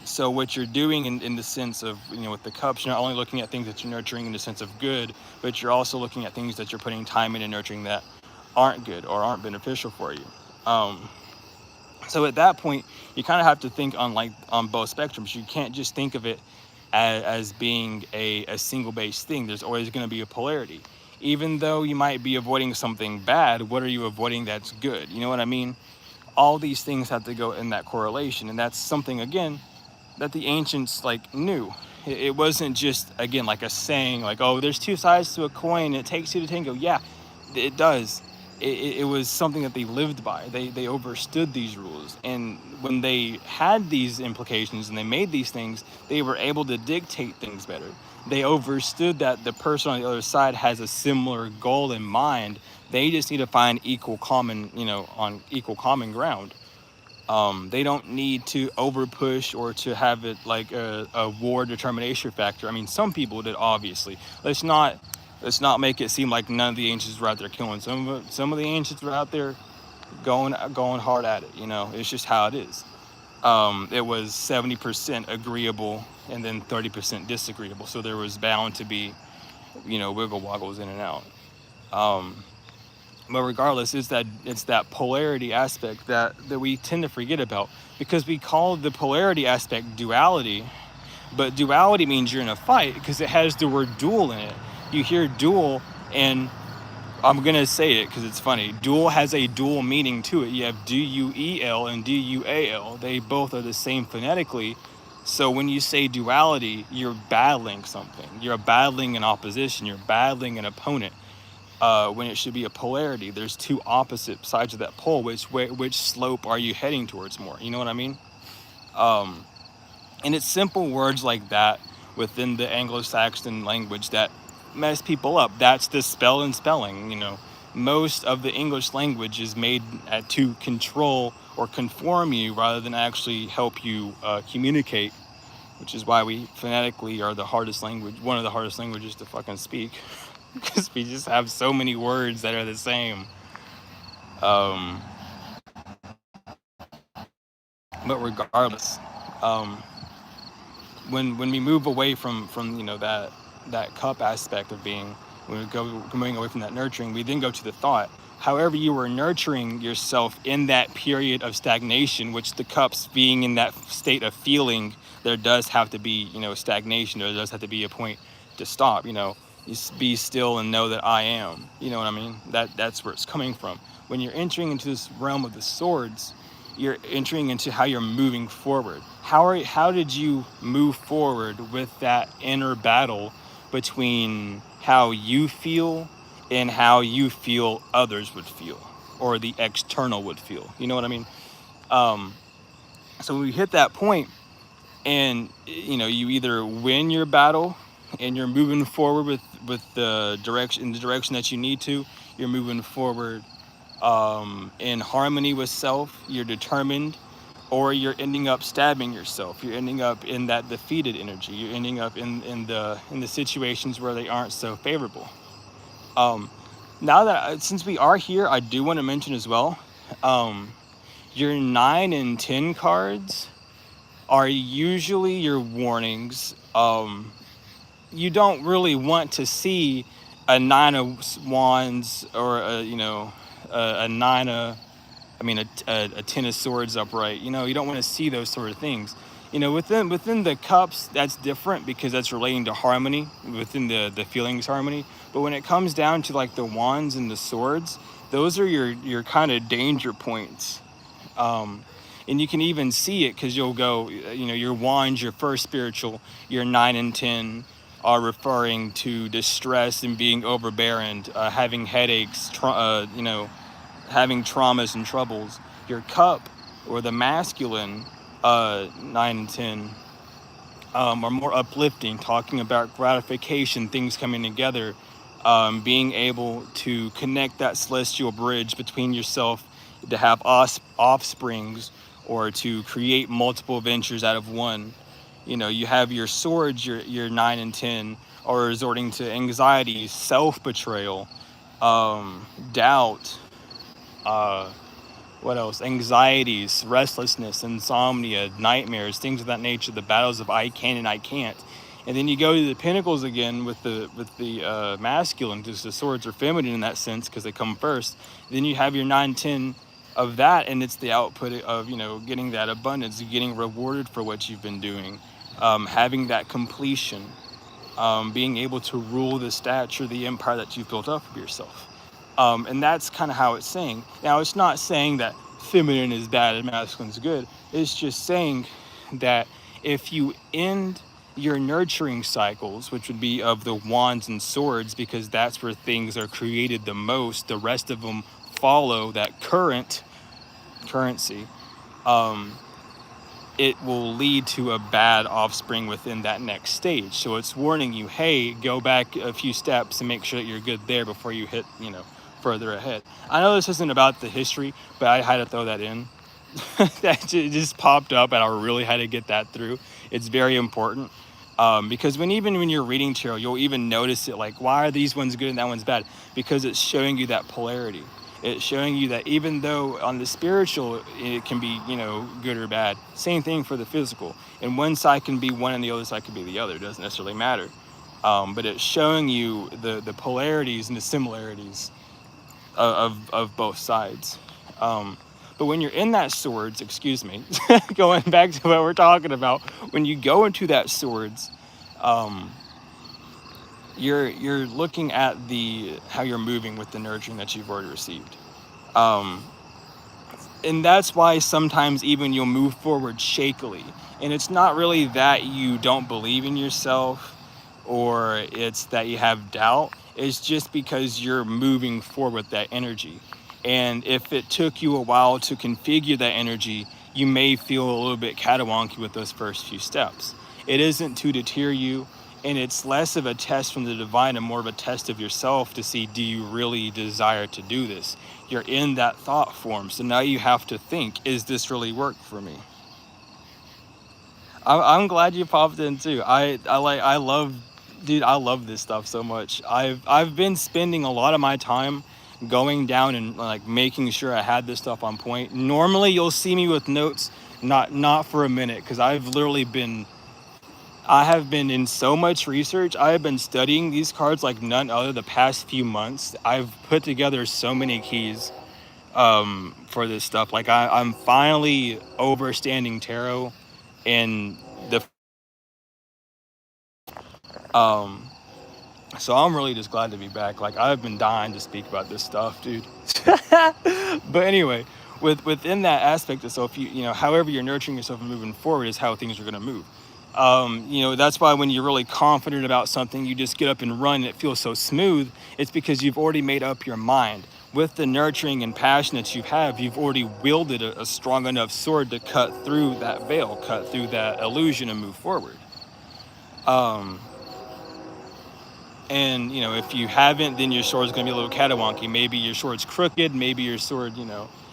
So what you're doing in the sense of, with the cups, you're not only looking at things that you're nurturing in the sense of good, but you're also looking at things that you're putting time into nurturing that aren't good or aren't beneficial for you. So at that point, you kind of have to think on both spectrums. You can't just think of it as being a single based thing. There's always going to be a polarity. Even though you might be avoiding something bad, what are you avoiding that's good? You know what I mean? All these things have to go in that correlation, and that's something, again, that the ancients knew. It wasn't just, again, like a saying, like, oh, there's two sides to a coin, it takes two to tango. Yeah, it does. It was something that they lived by. They understood these rules, and when they had these implications and they made these things, they were able to dictate things better. They understood that the person on the other side has a similar goal in mind. They just need to find equal common, on equal common ground. They don't need to over push or to have it like a war determination factor. I mean, some people did, obviously. Let's not make it seem like none of the ancients were out there killing. Some of the ancients were out there going hard at it. It's just how it is. It was 70% agreeable and then 30% disagreeable. So there was bound to be, wiggle woggles in and out. But regardless, it's that polarity aspect that we tend to forget about, because we call the polarity aspect duality. But duality means you're in a fight because it has the word dual in it. You hear dual, and I'm going to say it because it's funny. Dual has a dual meaning to it. You have D-U-E-L and D-U-A-L. They both are the same phonetically. So when you say duality, you're battling something. You're battling an opposition. You're battling an opponent. When it should be a polarity. There's two opposite sides of that pole. Which slope are you heading towards more? You know what I mean? And it's simple words like that within the Anglo-Saxon language that mess people up. That's the spell and spelling. Most of the English language is made to control or conform you rather than actually help you communicate, which is why we phonetically are the hardest language, one of the hardest languages to fucking speak. Because we just have so many words that are the same. But regardless, when we move away from that cup aspect of being, when we go moving away from that nurturing, we then go to the thought. However you were nurturing yourself in that period of stagnation, which the cups being in that state of feeling, there does have to be stagnation. There does have to be a point to stop. You be still and know that I am. You know what I mean? That's where it's coming from. When you're entering into this realm of the swords, you're entering into how you're moving forward. How did you move forward with that inner battle between how you feel and how you feel others would feel, or the external would feel? You know what I mean? So we hit that point, and you either win your battle and you're moving forward with the direction that you need to. You're moving forward in harmony with self. You're determined, or you're ending up stabbing yourself. You're ending up in that defeated energy. You're ending up in the situations where they aren't so favorable. Now that since we are here, I do want to mention as well, your 9 and 10 cards are usually your warnings. You don't really want to see a 9 of wands or a 9 of, a 10 of swords upright. You don't want to see those sort of things. Within the cups, that's different because that's relating to harmony, within the feelings harmony. But when it comes down to like the wands and the swords, those are your kind of danger points. And you can even see it because you'll go, your wands, your first spiritual, your 9 and 10 are referring to distress and being overbearing, having headaches, having traumas and troubles. Your cup, or the masculine 9 and 10, are more uplifting, talking about gratification, things coming together, being able to connect that celestial bridge between yourself, to have offsprings, or to create multiple ventures out of one. You have your swords, your 9 and 10 or resorting to anxiety, self-betrayal, doubt, uh, what else? Anxieties, restlessness, insomnia, nightmares, things of that nature. The battles of I can and I can't. And then you go to the pinnacles again with the masculine, because the swords are feminine in that sense because they come first. Then you have your 9-10 of that, and it's the output of getting that abundance, getting rewarded for what you've been doing, having that completion, being able to rule the stature, the empire that you've built up for yourself. And that's kind of how it's saying. Now, it's not saying that feminine is bad and masculine is good. It's just saying that if you end your nurturing cycles, which would be of the wands and swords, because that's where things are created the most, the rest of them follow that currency. It will lead to a bad offspring within that next stage. So it's warning you, hey, go back a few steps and make sure that you're good there before you hit, further ahead. I know this isn't about the history, but I had to throw that in. That just popped up, and I really had to get that through. It's very important. Because even when you're reading tarot, you'll even notice it, like, why are these ones good and that one's bad? Because it's showing you that polarity. It's showing you that even though on the spiritual it can be, good or bad, same thing for the physical. And one side can be one and the other side can be the other. It doesn't necessarily matter. But it's showing you the polarities and the similarities of both sides. But when you're in that swords, going back to what we're talking about, when you go into that swords, you're looking at how you're moving with the nurturing that you've already received. And that's why sometimes even you'll move forward shakily. And it's not really that you don't believe in yourself or it's that you have doubt. It's just because you're moving forward with that energy. And if it took you a while to configure that energy, you may feel a little bit catawonky with those first few steps. It isn't to deter you, and it's less of a test from the divine and more of a test of yourself to see, do you really desire to do this? You're in that thought form, so now you have to think, is this really work for me? I'm glad you popped in too. I love this stuff so much. I've been spending a lot of my time going down and like making sure I had this stuff on point. Normally you'll see me with notes, not for a minute, because I have been in so much research. I have been studying these cards like none other the past few months. I've put together so many keys for this stuff. Like I'm finally overstanding tarot and the um so I'm really just glad to be back. Like I've been dying to speak about this stuff, dude. But anyway, within that aspect of self, however you're nurturing yourself and moving forward is how things are going to move. That's why when you're really confident about something, you just get up and run and it feels so smooth. It's because you've already made up your mind. With the nurturing and passion that you have, you've already wielded a strong enough sword to cut through that veil, cut through that illusion and move forward. And if you haven't, then your sword's going to be a little catawonky. Maybe your sword's crooked, maybe your sword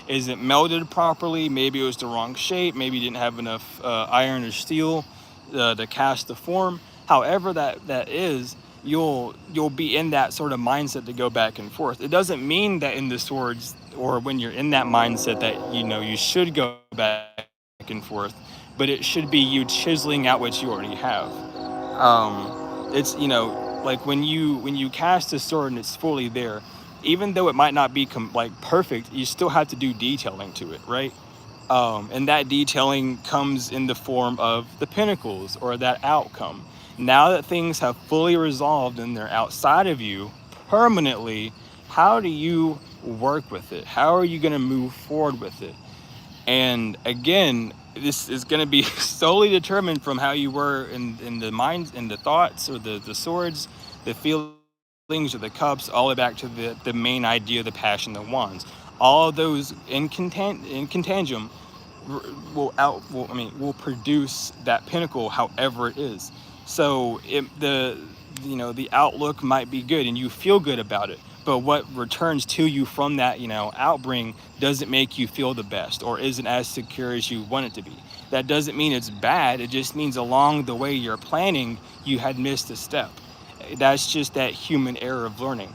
isn't melted properly, maybe it was the wrong shape, maybe you didn't have enough iron or steel to cast the form. However that is, you'll be in that sort of mindset to go back and forth. It doesn't mean that in the swords or when you're in that mindset that you should go back and forth, but it should be you chiseling out what you already have. It's like when you cast a sword and it's fully there, even though it might not be perfect, you still have to do detailing to it, right? And that detailing comes in the form of the pinnacles or that outcome. Now that things have fully resolved and they're outside of you permanently, how do you work with it? How are you going to move forward with it? And again, this is going to be solely determined from how you were in the minds, in the thoughts, or the swords, the feelings, or the cups, all the way back to the main idea, the passion, the wands. All of those in contangium will produce that pinnacle, however it is. So the outlook might be good and you feel good about it, but what returns to you from that outbring doesn't make you feel the best or isn't as secure as you want it to be. That doesn't mean it's bad. It just means along the way you're planning, you had missed a step. that's just that human error of learning.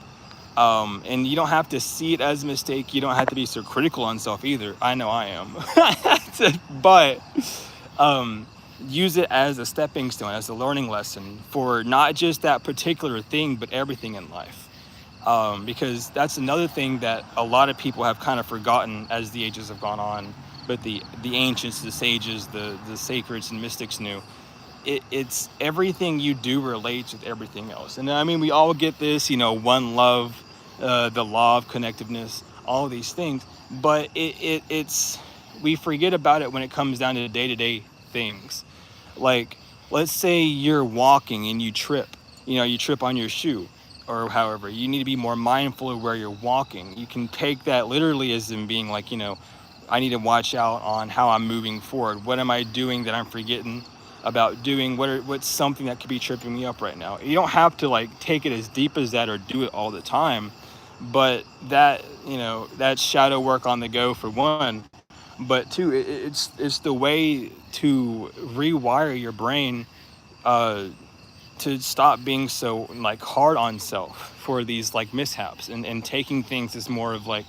And you don't have to see it as a mistake. You don't have to be so critical on self either. I know I am. But um, use it as a stepping stone, as a learning lesson for not just that particular thing, but everything in life. Because that's another thing that a lot of people have kind of forgotten as the ages have gone on. But the ancients, the sages, the sacreds and mystics knew. It's everything you do relates with everything else. And I mean, we all get this, one love, the law of connectiveness, all these things. But it's we forget about it when it comes down to day-to-day things. Like, let's say you're walking and you trip. You trip on your shoe, or however. You need to be more mindful of where you're walking. You can take that literally as in being like, I need to watch out on how I'm moving forward. What am I doing that I'm forgetting about doing? What's something that could be tripping me up right now? You don't have to like take it as deep as that or do it all the time, but that's shadow work on the go for one. But two, it's the way to rewire your brain, uh, to stop being so like hard on self for these like mishaps, and taking things as more of like,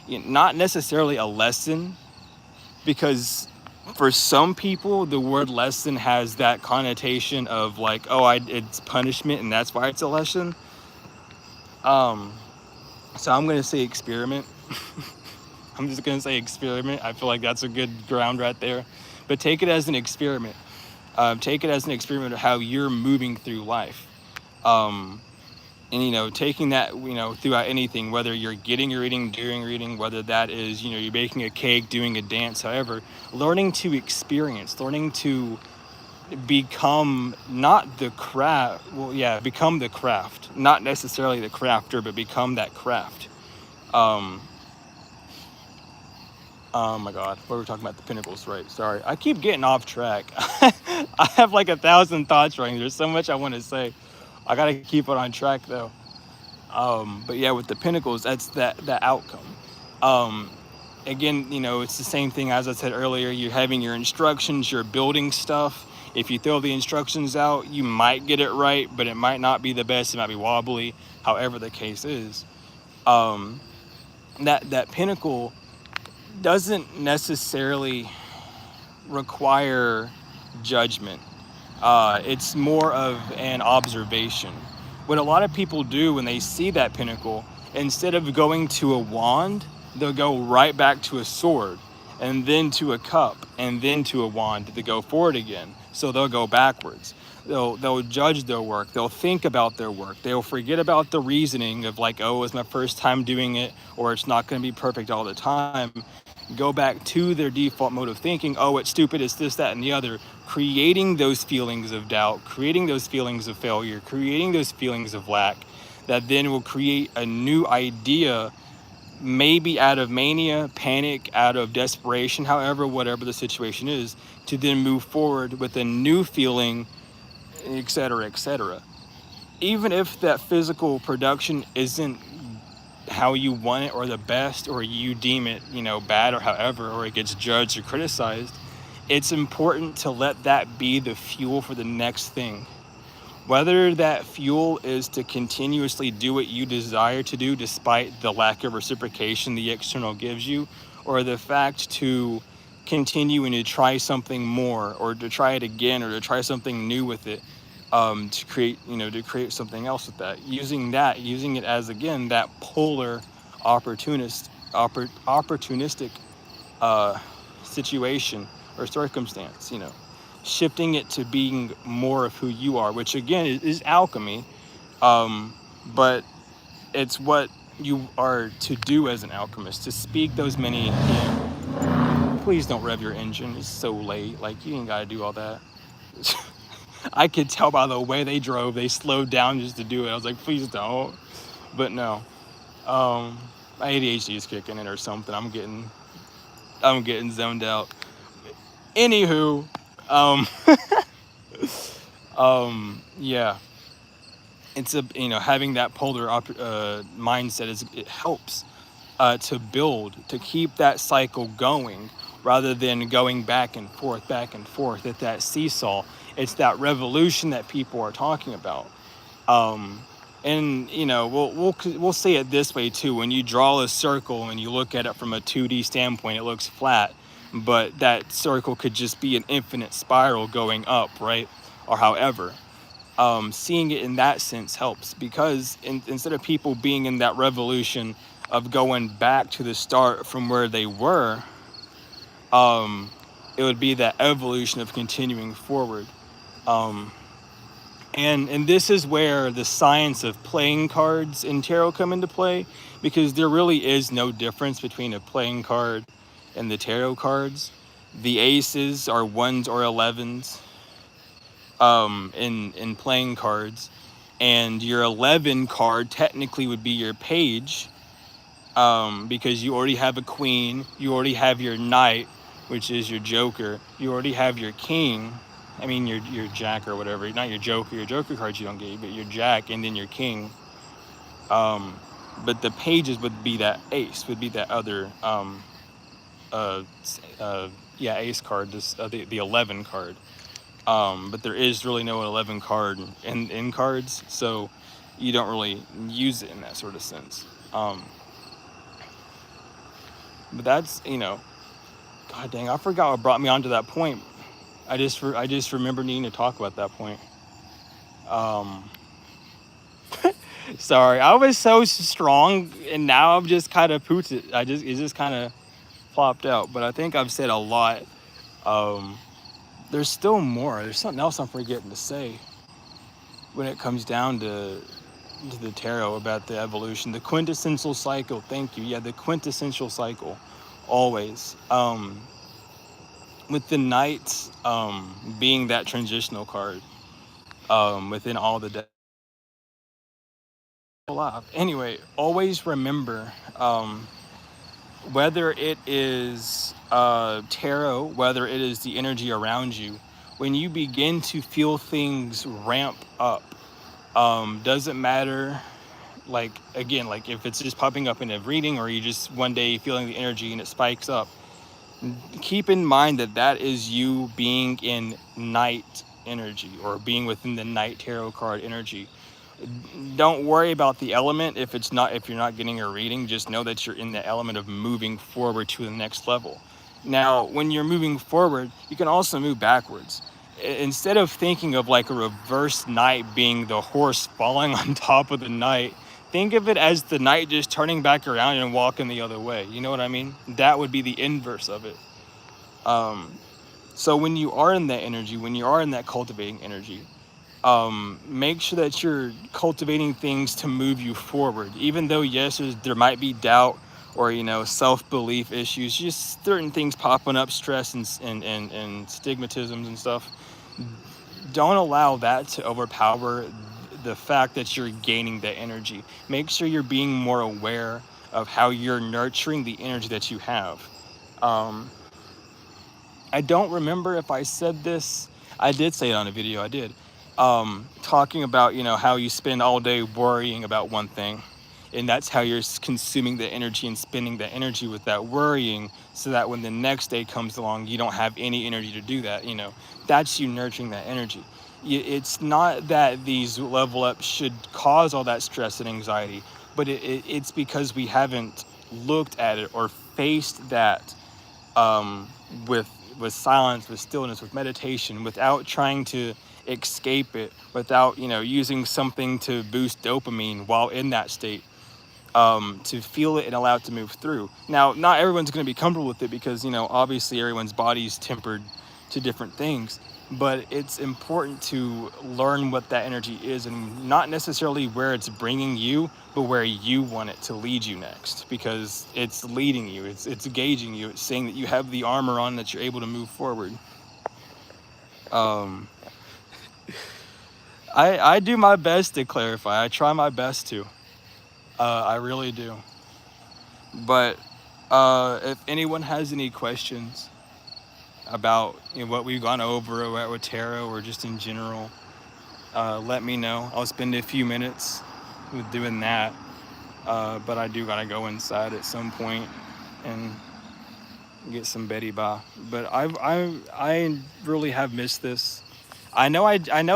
not necessarily a lesson, because for some people the word lesson has that connotation of like, oh, it's punishment and that's why it's a lesson. um so I'm gonna say experiment. I'm just gonna say experiment. I feel like that's a good ground right there. But take it as an experiment. Take it as an experiment of how you're moving through life. And taking that, throughout anything, whether you're getting your reading, doing reading, whether that is, you're baking a cake, doing a dance, however, learning to experience, learning to become not the craft, well, yeah, become the craft, not necessarily the crafter, but become that craft. um oh my god, what were we talking about? The pinnacles, right? Sorry, I keep getting off track. I have like 1,000 thoughts running. There's so much I want to say. I gotta keep it on track though. But yeah, with the pinnacles, that's that outcome. Um, Again, it's the same thing as I said earlier. You're having your instructions, you're building stuff. If you throw the instructions out, you might get it right, but it might not be the best. It might be wobbly, however the case is. Um, that pinnacle doesn't necessarily require judgment. It's more of an observation. What a lot of people do when they see that pinnacle, instead of going to a wand, they'll go right back to a sword, and then to a cup, and then to a wand to go forward again. So they'll go backwards. They'll judge their work. They'll think about their work. They'll forget about the reasoning of like, oh, it's my first time doing it, or it's not going to be perfect all the time. Go back to their default mode of thinking, oh, it's stupid, it's this, that, and the other, creating those feelings of doubt, creating those feelings of failure, creating those feelings of lack, that then will create a new idea, maybe out of mania, panic, out of desperation, however, whatever the situation is, to then move forward with a new feeling, etc., etc. Even if that physical production isn't how you want it, or the best, or you deem it, bad, or however, or it gets judged or criticized, it's important to let that be the fuel for the next thing. Whether that fuel is to continuously do what you desire to do despite the lack of reciprocation the external gives you, or the fact to continue and to try something more, or to try it again, or to try something new with it, to create something else with that. Using it as, again, that polar opportunistic situation or circumstance, shifting it to being more of who you are, which again is alchemy. But it's what you are to do as an alchemist, to speak those many, please don't rev your engine, it's so late, like you ain't gotta do all that. I could tell by the way they drove, they slowed down just to do it. I was like, please don't. But no, my ADHD is kicking in or something. I'm getting zoned out. Anywho, um, yeah, it's having that polar mindset it helps to build, to keep that cycle going, rather than going back and forth at that seesaw. It's that revolution that people are talking about. Um, and we'll say it this way too. When you draw a circle and you look at it from a 2D standpoint, it looks flat, but that circle could just be an infinite spiral going up, right? Or however, seeing it in that sense helps, because instead of people being in that revolution of going back to the start from where they were, it would be that evolution of continuing forward. Um, and this is where the science of playing cards in tarot come into play, because there really is no difference between a playing card and the tarot cards. The aces are ones or 11s in playing cards, and your 11 card technically would be your page, because you already have a queen, you already have your knight, which is your joker, you already have your king, I mean your jack or whatever, not your joker cards you don't get, but your jack and then your king. But the pages would be that ace, would be that other uh, yeah, ace card, the 11 card. But there is really no 11 card in cards, so you don't really use it in that sort of sense. But that's, God dang, I forgot what brought me onto that point. I just remember needing to talk about that point. Um, Sorry, I was so strong, and now I'm just kind of pooped it. It just kind of plopped out. But I think I've said a lot. Um, there's still more. There's something else I'm forgetting to say when it comes down to the tarot about the evolution, the quintessential cycle. Thank you. Yeah, the quintessential cycle, always. With the knight being that transitional card within all the alive. Anyway, always remember, whether it is tarot, whether it is the energy around you, when you begin to feel things ramp up, doesn't matter, like, again, like if it's just popping up in a reading, or you just one day feeling the energy and it spikes up, keep in mind that that is you being in night energy, or being within the night tarot card energy. Don't worry about the element if you're not getting a reading. Just know that you're in the element of moving forward to the next level. Now, when you're moving forward, you can also move backwards. Instead of thinking of like a reverse knight being the horse falling on top of the knight, think of it as the knight just turning back around and walking the other way. You know what I mean? That would be the inverse of it. So when you are in that energy, when you are in that cultivating energy, make sure that you're cultivating things to move you forward. Even though, yes, there might be doubt, or self-belief issues, just certain things popping up, stress and stigmatisms and stuff. Don't allow that to overpower the fact that you're gaining that energy. Make sure you're being more aware of how you're nurturing the energy that you have. Um, I don't remember if I said this. I did say it on a video. I did. Talking about, how you spend all day worrying about one thing. And that's how you're consuming the energy and spending the energy with that worrying, so that when the next day comes along, you don't have any energy to do that. That's you nurturing that energy. It's not that these level ups should cause all that stress and anxiety, but it's because we haven't looked at it or faced that, um, with silence, with stillness, with meditation, without trying to escape it, without using something to boost dopamine while in that state, to feel it and allow it to move through. Now, not everyone's going to be comfortable with it, because obviously everyone's body's tempered to different things. But it's important to learn what that energy is, and not necessarily where it's bringing you, but where you want it to lead you next, because it's leading you, it's gauging you, it's saying that you have the armor on, that you're able to move forward. um, I do my best to clarify. I try my best to. I really do. But if anyone has any questions about what we've gone over with tarot, or just in general, let me know. I'll spend a few minutes with doing that. But I do gotta go inside at some point and get some Betty Ba. But I really have missed this. I know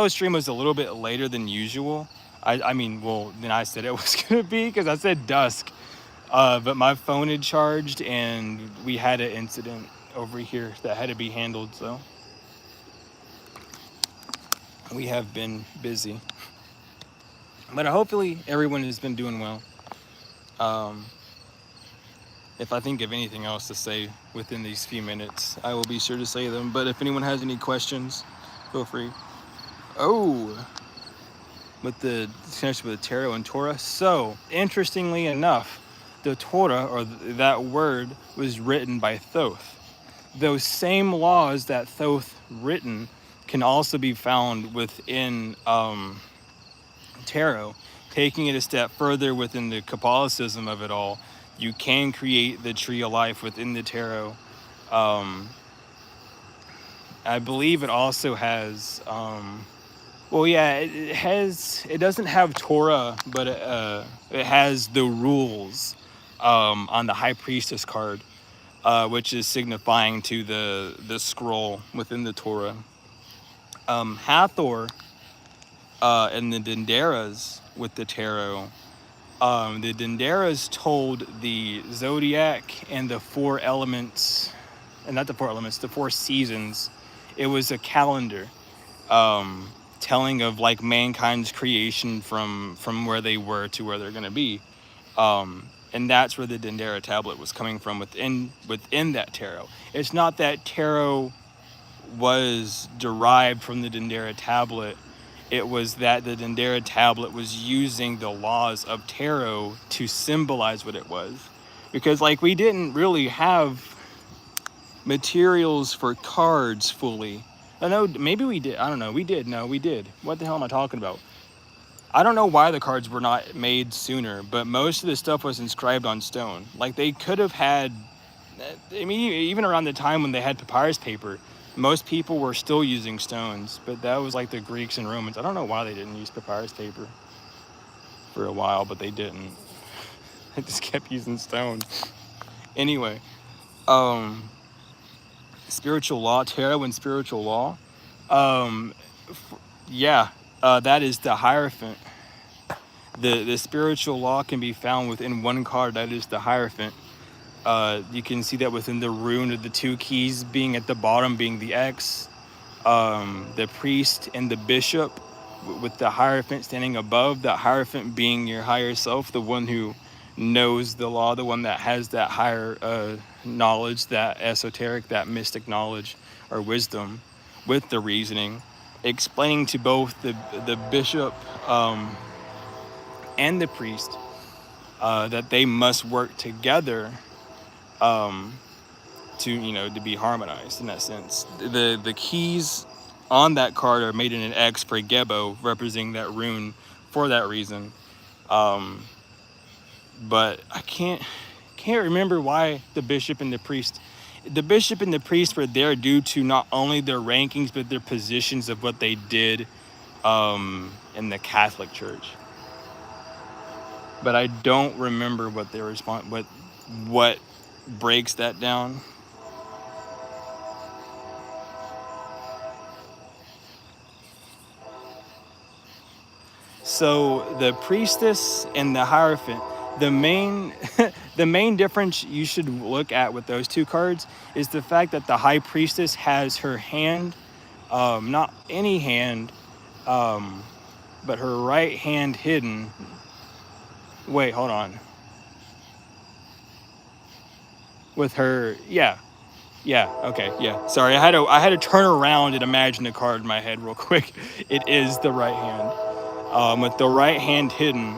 a stream was a little bit later than usual. I mean, well, then I said it was gonna be because I said dusk. But my phone had charged and we had an incident over here that had to be handled. So we have been busy. But hopefully everyone has been doing well. Um, if I think of anything else to say within these few minutes, I will be sure to say them. But if anyone has any questions, feel free. Oh, with the connection with the tarot and Torah. So, interestingly enough, the Torah, or that word, was written by Thoth. Those same laws that Thoth written can also be found within tarot. Taking it a step further within the Catholicism of it all, you can create the tree of life within the tarot. I believe it also has well, yeah, it doesn't have Torah, but it has the rules on the High Priestess card, which is signifying to the scroll within the Torah. Hathor and the Denderas with the tarot. The Denderas told the zodiac and the four elements, and not the four elements, the four seasons. It was a calendar. Telling of like mankind's creation from where they were to where they're going to be, and that's where the Dendera tablet was coming from within that tarot. It's not that tarot was derived from the Dendera tablet. It was that the Dendera tablet was using the laws of tarot to symbolize what it was, because like we didn't really have materials for cards fully. I know, maybe we did. I don't know. We did. No, we did. What the hell am I talking about? I don't know why the cards were not made sooner, but most of the stuff was inscribed on stone. Like they could have had, I mean, even around the time when they had papyrus paper, most people were still using stones, but that was like the Greeks and Romans. I don't know why they didn't use papyrus paper for a while, but they didn't. They just kept using stone. Anyway, spiritual law, tarot and spiritual law. That is the Hierophant. The spiritual law can be found within one card. That is the Hierophant. You can see that within the rune of the two keys being at the bottom being the X. The priest and the bishop with the Hierophant standing above. The Hierophant being your higher self, the one who knows the law, the one that has that higher knowledge, that esoteric, that mystic knowledge or wisdom with the reasoning, explaining to both the bishop and the priest that they must work together to be harmonized in that sense. The keys on that card are made in an X for Gebo, representing that rune for that reason. But I can't remember why the bishop and the priest were there due to not only their rankings but their positions of what they did in the Catholic Church. But I don't remember what their what breaks that down. So the priestess and the Hierophant, the main the main difference you should look at with those two cards is the fact that the High Priestess has her hand, not any hand, but her right hand hidden. Wait, hold on. With her, yeah, okay, yeah. Sorry, I had to turn around and imagine the card in my head real quick. It is the right hand, with the right hand hidden,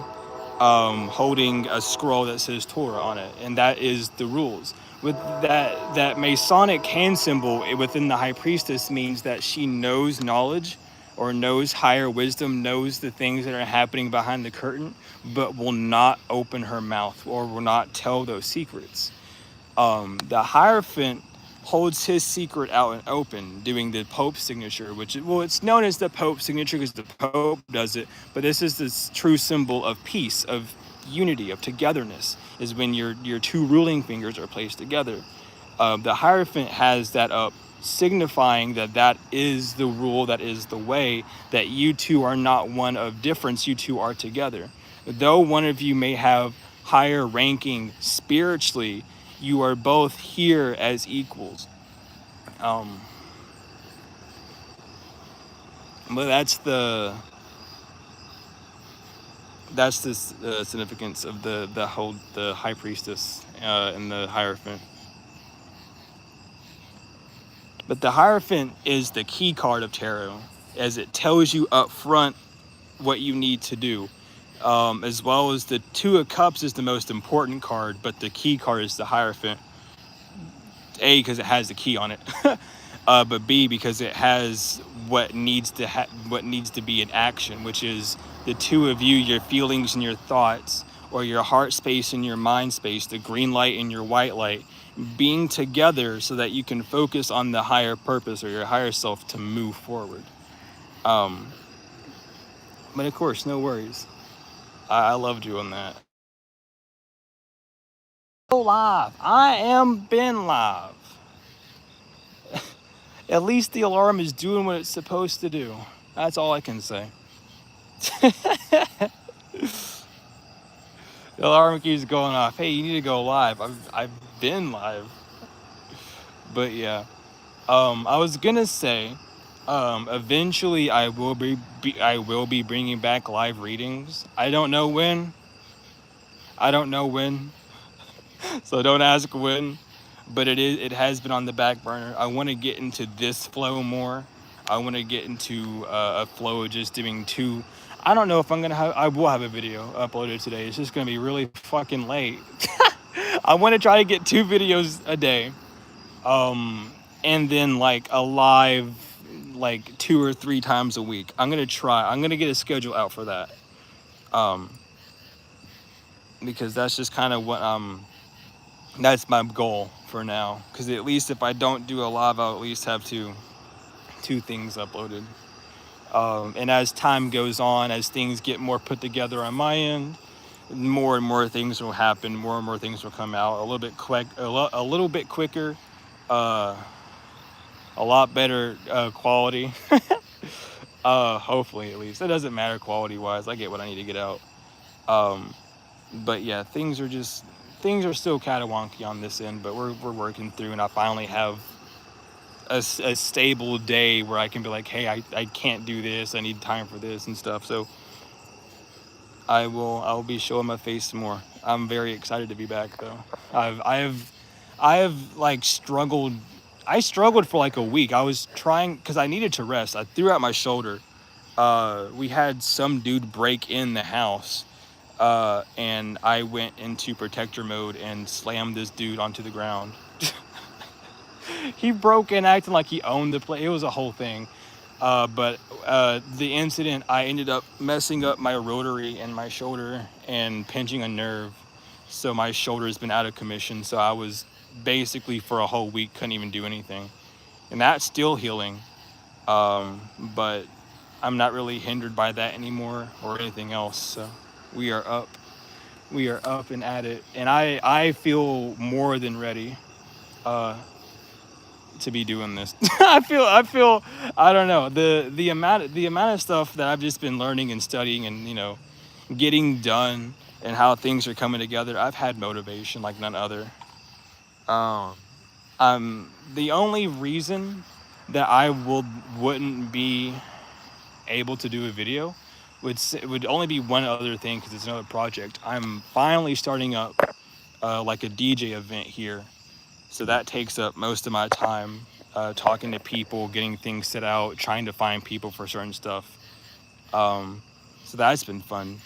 holding a scroll that says Torah on it, and that is the rules. With that Masonic hand symbol within the High Priestess means that she knows knowledge or knows higher wisdom, knows the things that are happening behind the curtain, but will not open her mouth or will not tell those secrets. The Hierophant holds his secret out and open, doing the Pope's signature, which, well, it's known as the Pope's signature because the Pope does it, but this is this true symbol of peace, of unity, of togetherness, is when your two ruling fingers are placed together. The Hierophant has that up signifying that that is the rule, that is the way, that you two are not one of difference, you two are together. Though one of you may have higher ranking spiritually, you are both here as equals. But that's the significance of the high priestess and the Hierophant. But the Hierophant is the key card of tarot, as it tells you up front what you need to do. As well as the Two of Cups is the most important card, but the key card is the Hierophant. A, because it has the key on it, but B, because it has what needs to be in action, which is the two of you, your feelings and your thoughts, or your heart space and your mind space, the green light and your white light, being together so that you can focus on the higher purpose or your higher self to move forward. But of course, no worries. I love doing that. Live. I am been live. At least the alarm is doing what it's supposed to do. That's all I can say. The alarm keeps going off. Hey, you need to go live. I've been live. But yeah. I was gonna say, eventually I will be bringing back live readings. I don't know when. So don't ask when. But it has been on the back burner. I want to get into this flow more. I want to get into a flow of just doing two. I don't know if I will have a video uploaded today. It's just gonna be really fucking late. I want to try to get 2 videos a day, and then like a live, like 2 or 3 times a week. I'm gonna get a schedule out for that, because that's just kind of what that's my goal for now. Because at least if I don't do a live, I'll at least have two things uploaded. And as time goes on, as things get more put together on my end, more and more things will happen. More and more things will come out a little bit quicker, a lot better quality. Hopefully, at least. It doesn't matter quality wise. I get what I need to get out. But yeah, things are still kind of wonky on this end, but we're working through, and I finally have a stable day where I can be like, hey, I can't do this. I need time for this and stuff. So I will be showing my face some more. I'm very excited to be back though. I have like struggled. I struggled for like a week. I was trying because I needed to rest. I threw out my shoulder. We had some dude break in the house. And I went into protector mode and slammed this dude onto the ground. He broke in acting like he owned the place. It was a whole thing. But the incident, I ended up messing up my rotary in my shoulder and pinching a nerve. So my shoulder's been out of commission. So I was basically for a whole week couldn't even do anything. And that's still healing. But I'm not really hindered by that anymore or anything else. So we are up and at it. And I feel more than ready to be doing this. I feel I don't know, the amount of stuff that I've just been learning and studying and getting done and how things are coming together. I've had motivation like none other. The only reason that I wouldn't be able to do a video would only be one other thing, because it's another project. I'm finally starting up like a DJ event here. So that takes up most of my time, talking to people, getting things set out, trying to find people for certain stuff. So that's been fun.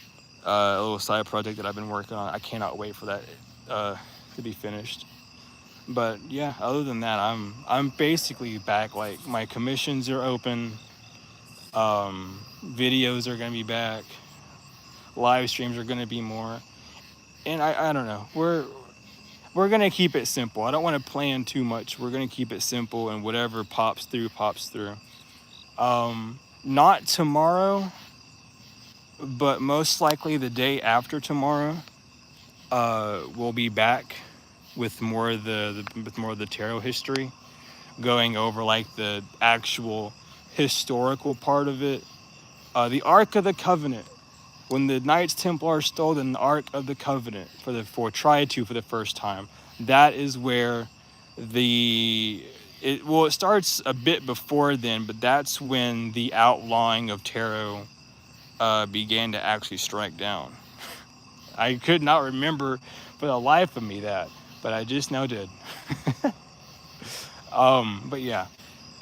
A little side project that I've been working on. I cannot wait for that to be finished. But yeah, other than that, I'm basically back. Like my commissions are open. Videos are gonna be back. Live streams are gonna be more. And I don't know. We're gonna keep it simple. I don't want to plan too much. We're gonna keep it simple, and whatever pops through. Not tomorrow, but most likely the day after tomorrow. We'll be back with more of the tarot history. going over like the actual historical part of it. The Ark of the Covenant. When the Knights Templar stole the Ark of the Covenant tried to for the first time, that is where it starts a bit before then, but that's when the outlawing of tarot began to actually strike down. I could not remember for the life of me that, but I just now did. But yeah,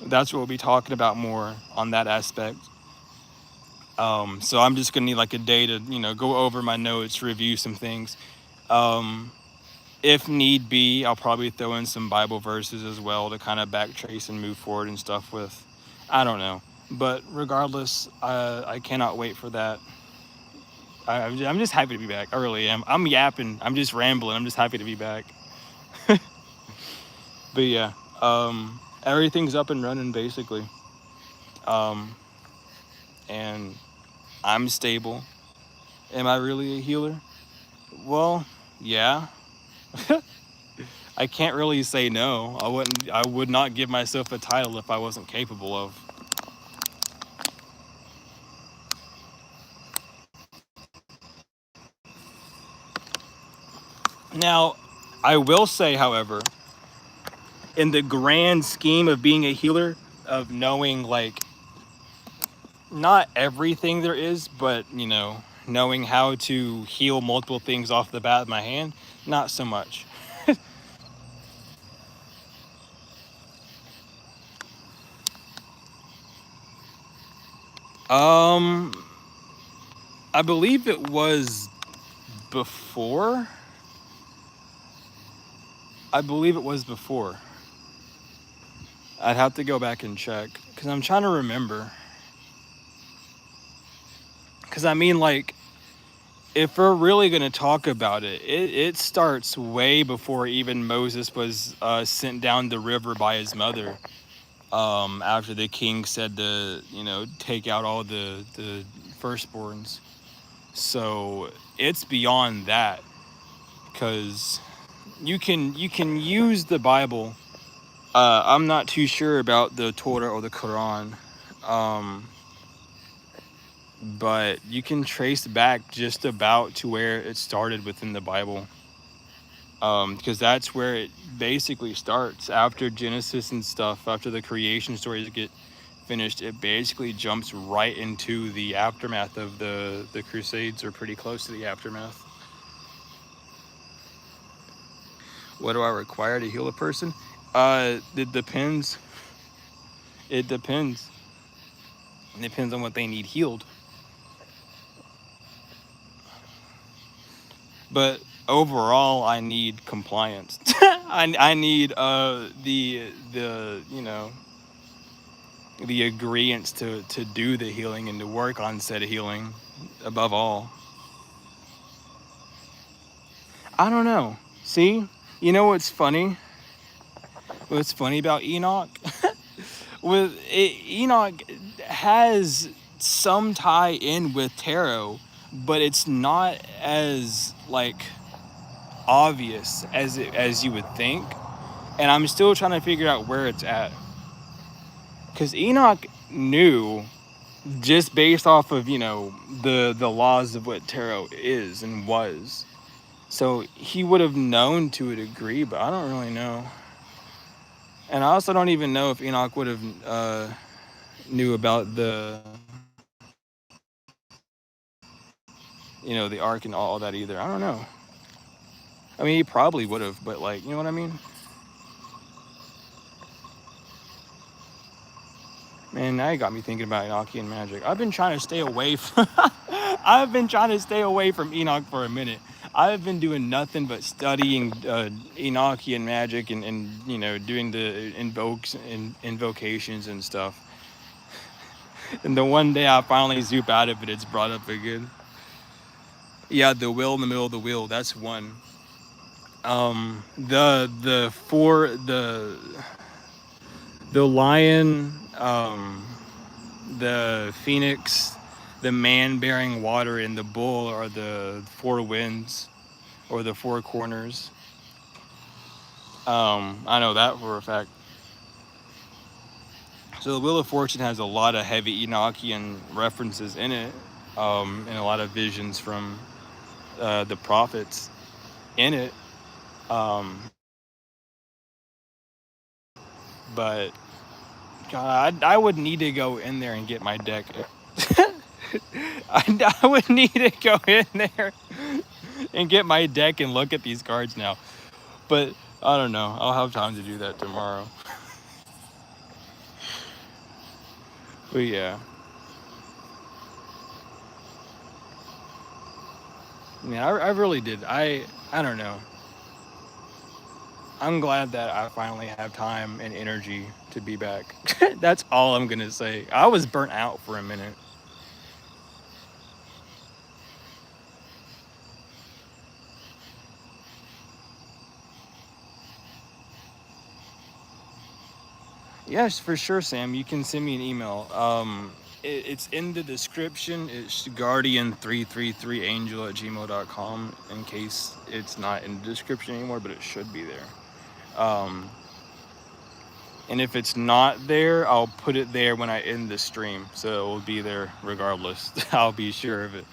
that's what we'll be talking about more on that aspect. So I'm just gonna need like a day to, go over my notes, review some things. If need be, I'll probably throw in some Bible verses as well to kind of backtrace and move forward and stuff with. I don't know. But regardless, I cannot wait for that. I'm just happy to be back. I really am. I'm yapping. I'm just rambling. I'm just happy to be back. But yeah, everything's up and running basically. And I'm stable. Am I really a healer? Well, yeah. I can't really say no. I would not give myself a title if I wasn't capable of. Now, I will say, however, in the grand scheme of being a healer, of knowing like not everything there is, but knowing how to heal multiple things off the bat of my hand, not so much. um I believe it was before. I believe it was before. I'd have to go back and check because I'm trying to remember. Because I mean, like, if we're really going to talk about it, it starts way before even Moses was sent down the river by his mother. After the king said to, take out all the firstborns. So it's beyond that, because you can use the Bible. I'm not too sure about the Torah or the Quran, but you can trace back just about to where it started within the Bible, because that's where it basically starts after Genesis and stuff. After the creation stories get finished, it basically jumps right into the aftermath of the Crusades, or pretty close to the aftermath. What do I require to heal a person? It depends. It depends. It depends on what they need healed. But overall, I need compliance. I need the agreeance to do the healing and to work on said healing above all. I don't know. See? You know what's funny? What's funny about Enoch? Enoch has some tie in with tarot, but it's not as like obvious as you would think. And I'm still trying to figure out where it's at. Because Enoch knew, just based off of, the laws of what tarot is and was. So he would have known to a degree, but I don't really know. And I also don't even know if Enoch would have knew about the ark and all that either. I don't know. I mean, he probably would have, but like, you know what I mean? Man, now you got me thinking about Enochian magic. I've been trying to stay away from I've been trying to stay away from Enoch for a minute. I've been doing nothing but studying Enochian magic and doing the invocations and stuff. And the one day I finally zoop out of it, it's brought up again. Yeah, the will in the middle of the wheel, that's one. The lion, the phoenix, the man bearing water, and the bull are the four winds, or the four corners. I know that for a fact. So the Wheel of Fortune has a lot of heavy Enochian references in it, and a lot of visions from the prophets in it. But God, I would need to go in there and get my deck. I would need to go in there and get my deck and look at these cards now. But I don't know. I'll have time to do that tomorrow. But yeah. Yeah, I really did. I don't know. I'm glad that I finally have time and energy to be back. That's all I'm gonna say. I was burnt out for a minute. Yes, for sure, Sam. You can send me an email. It's in the description. It's guardian333angel@gmail.com in case it's not in the description anymore, but it should be there. Um, and if it's not there, I'll put it there when I end the stream, so it will be there regardless. I'll be sure of it.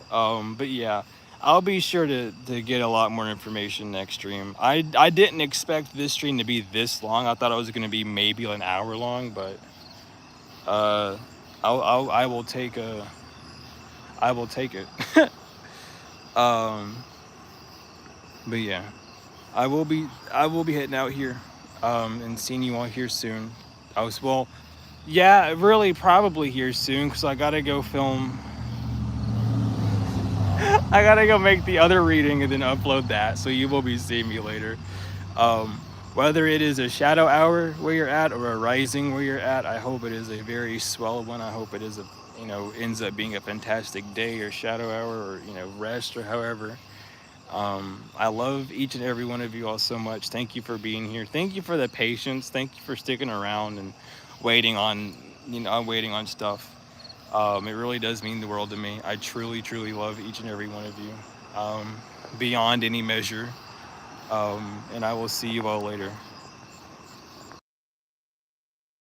But yeah, I'll be sure to get a lot more information next stream. I didn't expect this stream to be this long. I thought it was gonna be maybe an hour long, but uh, I will take it. um, but yeah, I will be heading out here, and seeing you all here soon. Well, yeah, really probably here soon because I gotta go film. I gotta go make the other reading and then upload that, so you will be seeing me later. Um, Whether it is a shadow hour where you're at or a rising where you're at, I hope it is a very swell one. I hope it is ends up being a fantastic day or shadow hour or rest or however. I love each and every one of you all so much. Thank you for being here. Thank you for the patience. Thank you for sticking around and waiting on waiting on stuff. It really does mean the world to me. I truly, truly love each and every one of you, beyond any measure. And I will see you all later.